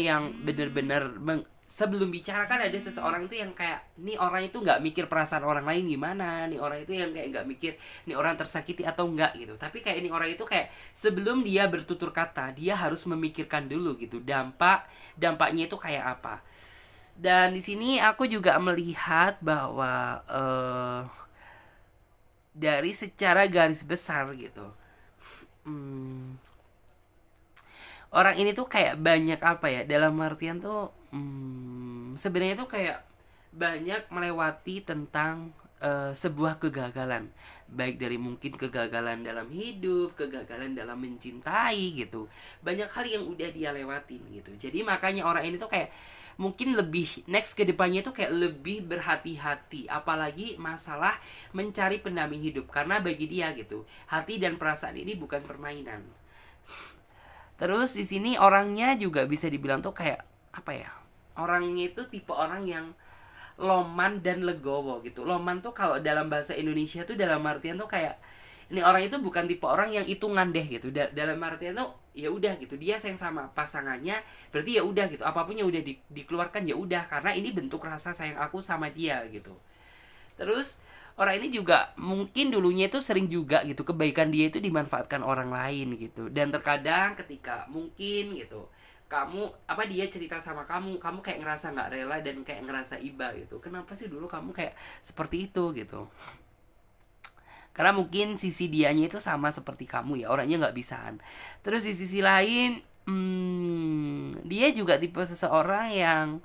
yang bener-bener sebelum bicara kan ada seseorang itu yang kayak nih orang itu nggak mikir perasaan orang lain gimana, nih orang itu yang kayak nggak mikir nih orang tersakiti atau enggak gitu. Tapi kayak ini orang itu kayak sebelum dia bertutur kata dia harus memikirkan dulu gitu dampaknya itu kayak apa. Dan di sini aku juga melihat bahwa dari secara garis besar gitu, orang ini tuh kayak banyak apa ya, dalam artian tuh sebenarnya tuh kayak banyak melewati tentang sebuah kegagalan, baik dari mungkin kegagalan dalam hidup, kegagalan dalam mencintai gitu. Banyak hal yang udah dia lewatin gitu. Jadi makanya orang ini tuh kayak mungkin lebih next ke depannya tuh kayak lebih berhati-hati, apalagi masalah mencari pendamping hidup, karena bagi dia gitu hati dan perasaan ini bukan permainan. Terus di sini orangnya juga bisa dibilang tuh kayak apa ya, orangnya itu tipe orang yang loman dan legowo gitu. Loman tuh kalau dalam bahasa Indonesia tuh dalam artian tuh kayak ini orang itu bukan tipe orang yang hitungan deh gitu. Dalam artian tuh ya udah gitu, dia sayang sama pasangannya berarti ya udah gitu, apapun yang udah dikeluarkan ya udah, karena ini bentuk rasa sayang aku sama dia gitu. Terus orang ini juga mungkin dulunya itu sering juga gitu kebaikan dia itu dimanfaatkan orang lain gitu, dan terkadang ketika mungkin gitu kamu apa dia cerita sama kamu kayak ngerasa nggak rela dan kayak ngerasa iba gitu, kenapa sih dulu kamu kayak seperti itu gitu, karena mungkin sisi dianya itu sama seperti kamu ya, orangnya nggak bisaan. Terus di sisi lain dia juga tipe seseorang yang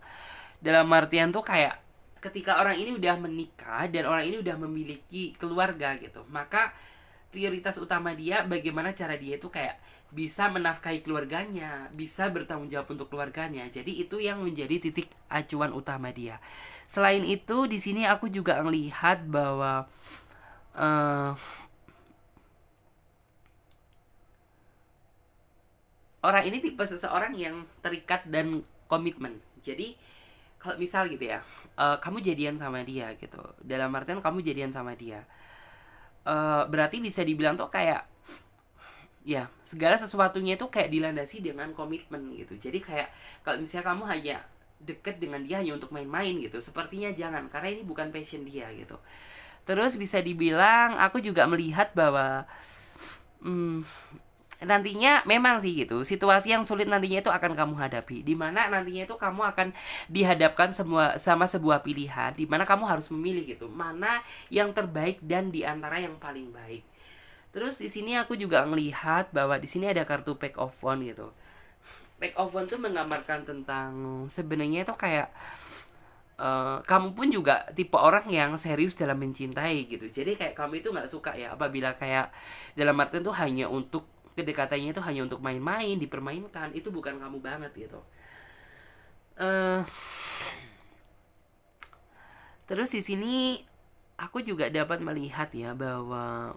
dalam artian tuh kayak ketika orang ini udah menikah dan orang ini udah memiliki keluarga gitu, maka prioritas utama dia bagaimana cara dia itu kayak bisa menafkahi keluarganya, bisa bertanggung jawab untuk keluarganya. Jadi itu yang menjadi titik acuan utama dia. Selain itu di sini aku juga melihat bahwa eh, orang ini tipe seseorang yang terikat dan komitmen. Jadi kalau misal gitu ya, kamu jadian sama dia gitu, dalam artian kamu jadian sama dia, berarti bisa dibilang tuh kayak ya segala sesuatunya itu kayak dilandasi dengan komitmen gitu. Jadi kayak kalau misalnya kamu hanya deket dengan dia hanya untuk main-main gitu, sepertinya jangan, karena ini bukan passion dia gitu. Terus bisa dibilang aku juga melihat bahwa hmm, nantinya memang sih gitu situasi yang sulit nantinya itu akan kamu hadapi, dimana nantinya itu kamu akan dihadapkan semua sama sebuah pilihan dimana kamu harus memilih gitu mana yang terbaik dan diantara yang paling baik. Terus di sini aku juga melihat bahwa di sini ada kartu pack of one gitu. Pack of one tuh menggambarkan tentang sebenarnya itu kayak kamu pun juga tipe orang yang serius dalam mencintai gitu. Jadi kayak kamu itu nggak suka ya apabila kayak dalam artian tuh hanya untuk kedekatannya itu hanya untuk main-main, dipermainkan, itu bukan kamu banget gitu. eh Terus di sini aku juga dapat melihat ya bahwa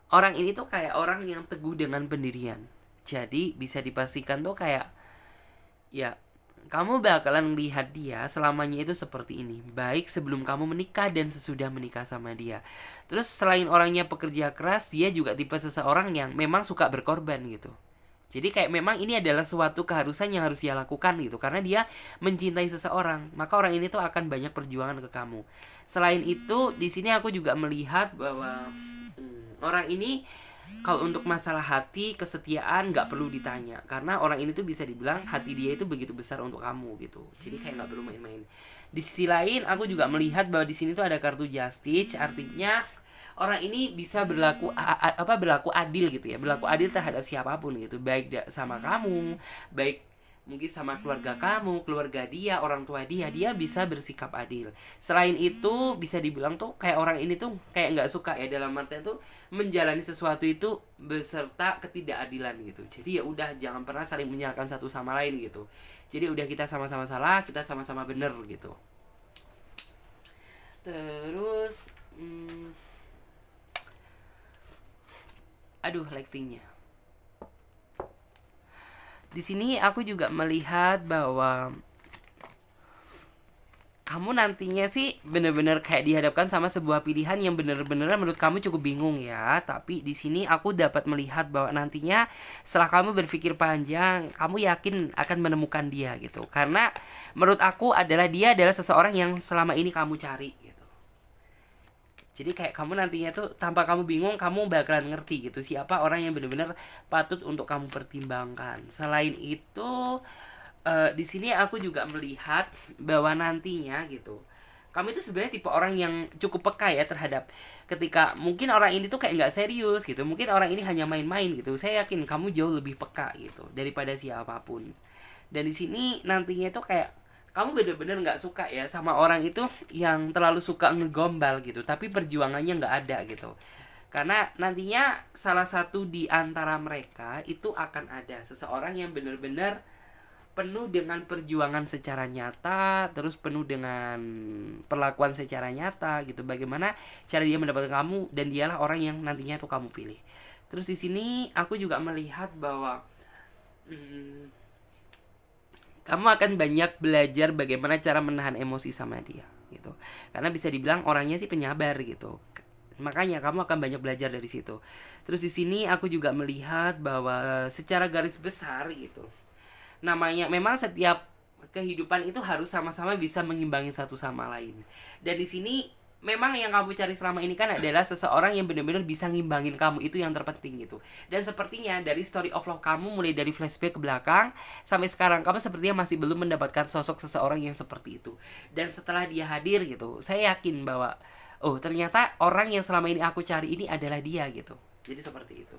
orang ini tuh kayak orang yang teguh dengan pendirian. Jadi bisa dipastikan tuh kayak ya kamu bakalan melihat dia selamanya itu seperti ini, baik sebelum kamu menikah dan sesudah menikah sama dia. Terus selain orangnya pekerja keras, dia juga tipe seseorang yang memang suka berkorban gitu. Jadi kayak memang ini adalah suatu keharusan yang harus dia lakukan gitu, karena dia mencintai seseorang, maka orang ini tuh akan banyak perjuangan ke kamu. Selain itu, di sini aku juga melihat bahwa orang ini kalau untuk masalah hati, kesetiaan nggak perlu ditanya, karena orang ini tuh bisa dibilang hati dia itu begitu besar untuk kamu gitu. Jadi kayak nggak perlu main-main. Di sisi lain, aku juga melihat bahwa di sini tuh ada kartu justice, artinya orang ini bisa berlaku adil gitu ya, berlaku adil terhadap siapapun gitu, baik sama kamu, baik mungkin sama keluarga kamu, keluarga dia, orang tua dia bisa bersikap adil. Selain itu bisa dibilang tuh kayak orang ini tuh kayak nggak suka ya, dalam artian tuh menjalani sesuatu itu beserta ketidakadilan gitu. Jadi ya udah, jangan pernah saling menyalahkan satu sama lain gitu. Jadi udah, kita sama-sama salah, kita sama-sama bener gitu. Terus aduh, lightingnya. Di sini aku juga melihat bahwa kamu nantinya sih bener-bener kayak dihadapkan sama sebuah pilihan yang bener-bener menurut kamu cukup bingung ya. Tapi di sini aku dapat melihat bahwa nantinya setelah kamu berpikir panjang, kamu yakin akan menemukan dia gitu. Karena menurut aku dia adalah seseorang yang selama ini kamu cari gitu. Jadi kayak kamu nantinya tuh tanpa kamu bingung, kamu bakalan ngerti gitu siapa orang yang benar-benar patut untuk kamu pertimbangkan. Selain itu, di sini aku juga melihat bahwa nantinya gitu, kamu itu sebenarnya tipe orang yang cukup peka ya terhadap ketika mungkin orang ini tuh kayak nggak serius gitu, mungkin orang ini hanya main-main gitu. Saya yakin kamu jauh lebih peka gitu daripada siapapun. Dan di sini nantinya itu kayak kamu bener-bener nggak suka ya sama orang itu yang terlalu suka ngegombal gitu, tapi perjuangannya nggak ada gitu. Karena nantinya salah satu di antara mereka itu akan ada seseorang yang bener-bener penuh dengan perjuangan secara nyata, terus penuh dengan perlakuan secara nyata gitu. Bagaimana cara dia mendapatkan kamu, dan dialah orang yang nantinya tuh kamu pilih. Terus di sini aku juga melihat bahwa kamu akan banyak belajar bagaimana cara menahan emosi sama dia gitu. Karena bisa dibilang orangnya sih penyabar gitu. Makanya kamu akan banyak belajar dari situ. Terus di sini aku juga melihat bahwa secara garis besar gitu, namanya memang setiap kehidupan itu harus sama-sama bisa mengimbangi satu sama lain. Dan di sini memang yang kamu cari selama ini kan adalah seseorang yang benar-benar bisa ngimbangin kamu, itu yang terpenting gitu. Dan sepertinya dari story of love kamu, mulai dari flashback ke belakang sampai sekarang, kamu sepertinya masih belum mendapatkan sosok seseorang yang seperti itu. Dan setelah dia hadir gitu, saya yakin bahwa oh, ternyata orang yang selama ini aku cari ini adalah dia gitu. Jadi seperti itu.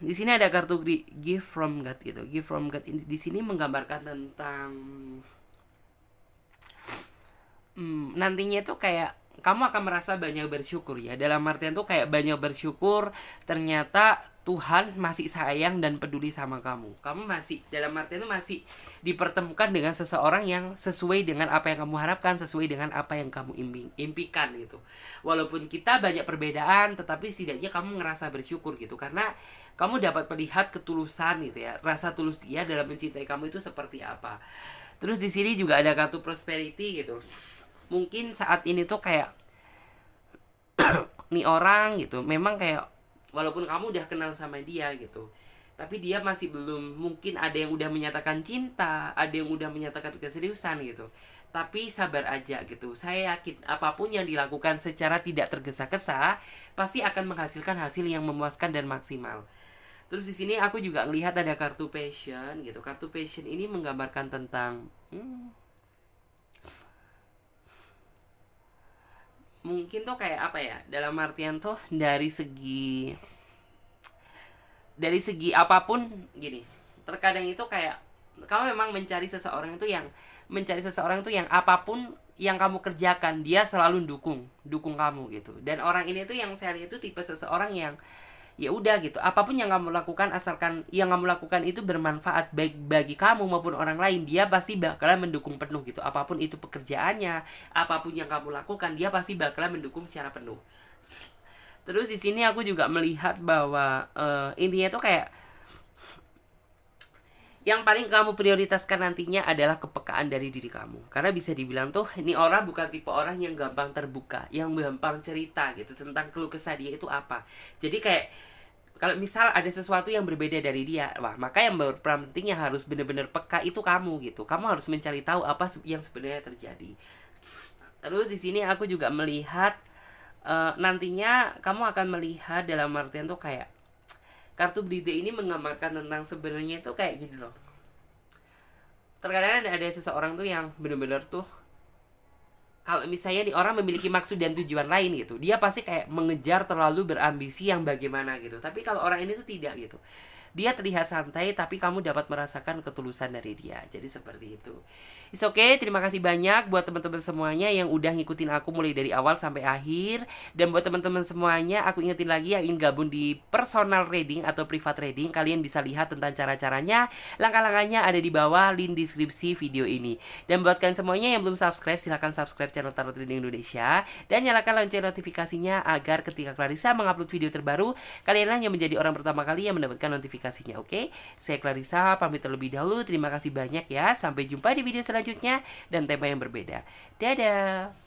Di sini ada kartu gift from God gitu. Gift from God ini di sini menggambarkan tentang nantinya itu kayak kamu akan merasa banyak bersyukur ya. Dalam artian tuh kayak banyak bersyukur ternyata Tuhan masih sayang dan peduli sama kamu. Kamu masih, dalam artian tuh masih dipertemukan dengan seseorang yang sesuai dengan apa yang kamu harapkan, sesuai dengan apa yang kamu impikan gitu. Walaupun kita banyak perbedaan, tetapi setidaknya kamu ngerasa bersyukur gitu, karena kamu dapat melihat ketulusan gitu ya, rasa tulus dia dalam mencintai kamu itu seperti apa. Terus di sini juga ada kartu prosperity gitu. Mungkin saat ini tuh kayak nih orang gitu, memang kayak walaupun kamu udah kenal sama dia gitu, tapi dia masih belum, mungkin ada yang udah menyatakan cinta, ada yang udah menyatakan keseriusan gitu. Tapi sabar aja gitu. Saya yakin apapun yang dilakukan secara tidak tergesa-gesa pasti akan menghasilkan hasil yang memuaskan dan maksimal. Terus di sini aku juga ngelihat ada kartu passion gitu. Kartu passion ini menggambarkan tentang mungkin tuh kayak apa ya, dalam artian tuh dari segi apapun gini, terkadang itu kayak kamu memang mencari seseorang itu yang apapun yang kamu kerjakan dia selalu dukung kamu gitu. Dan orang ini tuh yang saya lihat itu tipe seseorang yang ya udah gitu, apapun yang kamu lakukan, asalkan yang kamu lakukan itu bermanfaat baik bagi kamu maupun orang lain, dia pasti bakalan mendukung penuh gitu. Apapun itu pekerjaannya, apapun yang kamu lakukan, dia pasti bakalan mendukung secara penuh. Terus di sini aku juga melihat bahwa intinya tuh kayak yang paling kamu prioritaskan nantinya adalah kepekaan dari diri kamu. Karena bisa dibilang tuh, ini orang bukan tipe orang yang gampang terbuka, yang gampang cerita gitu tentang keluh kesah dia itu apa. Jadi kayak kalau misal ada sesuatu yang berbeda dari dia, wah maka yang berperan penting yang harus benar-benar peka itu kamu gitu. Kamu harus mencari tahu apa yang sebenarnya terjadi. Terus di sini aku juga melihat nantinya kamu akan melihat dalam artian tuh kayak kartu berita ini menggambarkan tentang sebenarnya itu kayak gini loh. Terkadang ada seseorang tuh yang bener-bener tuh kalau misalnya di orang memiliki maksud dan tujuan lain gitu, dia pasti kayak mengejar terlalu berambisi yang bagaimana gitu. Tapi kalau orang ini tuh tidak gitu. Dia terlihat santai tapi kamu dapat merasakan ketulusan dari dia. Jadi seperti itu. It's okay, terima kasih banyak buat teman-teman semuanya yang udah ngikutin aku mulai dari awal sampai akhir. Dan buat teman-teman semuanya, aku ingetin lagi yang ingin gabung di personal reading atau private reading, kalian bisa lihat tentang cara-caranya, langkah-langkahnya ada di bawah link deskripsi video ini. Dan buat kalian semuanya yang belum subscribe, silahkan subscribe channel Tarot Reading Indonesia dan nyalakan lonceng notifikasinya agar ketika Clarissa mengupload video terbaru, kalianlah yang menjadi orang pertama kali yang mendapatkan notifikasinya. Oke, saya Clarissa pamit terlebih dahulu. Terima kasih banyak ya. Sampai jumpa di video selanjutnya dan tema yang berbeda. Dadah.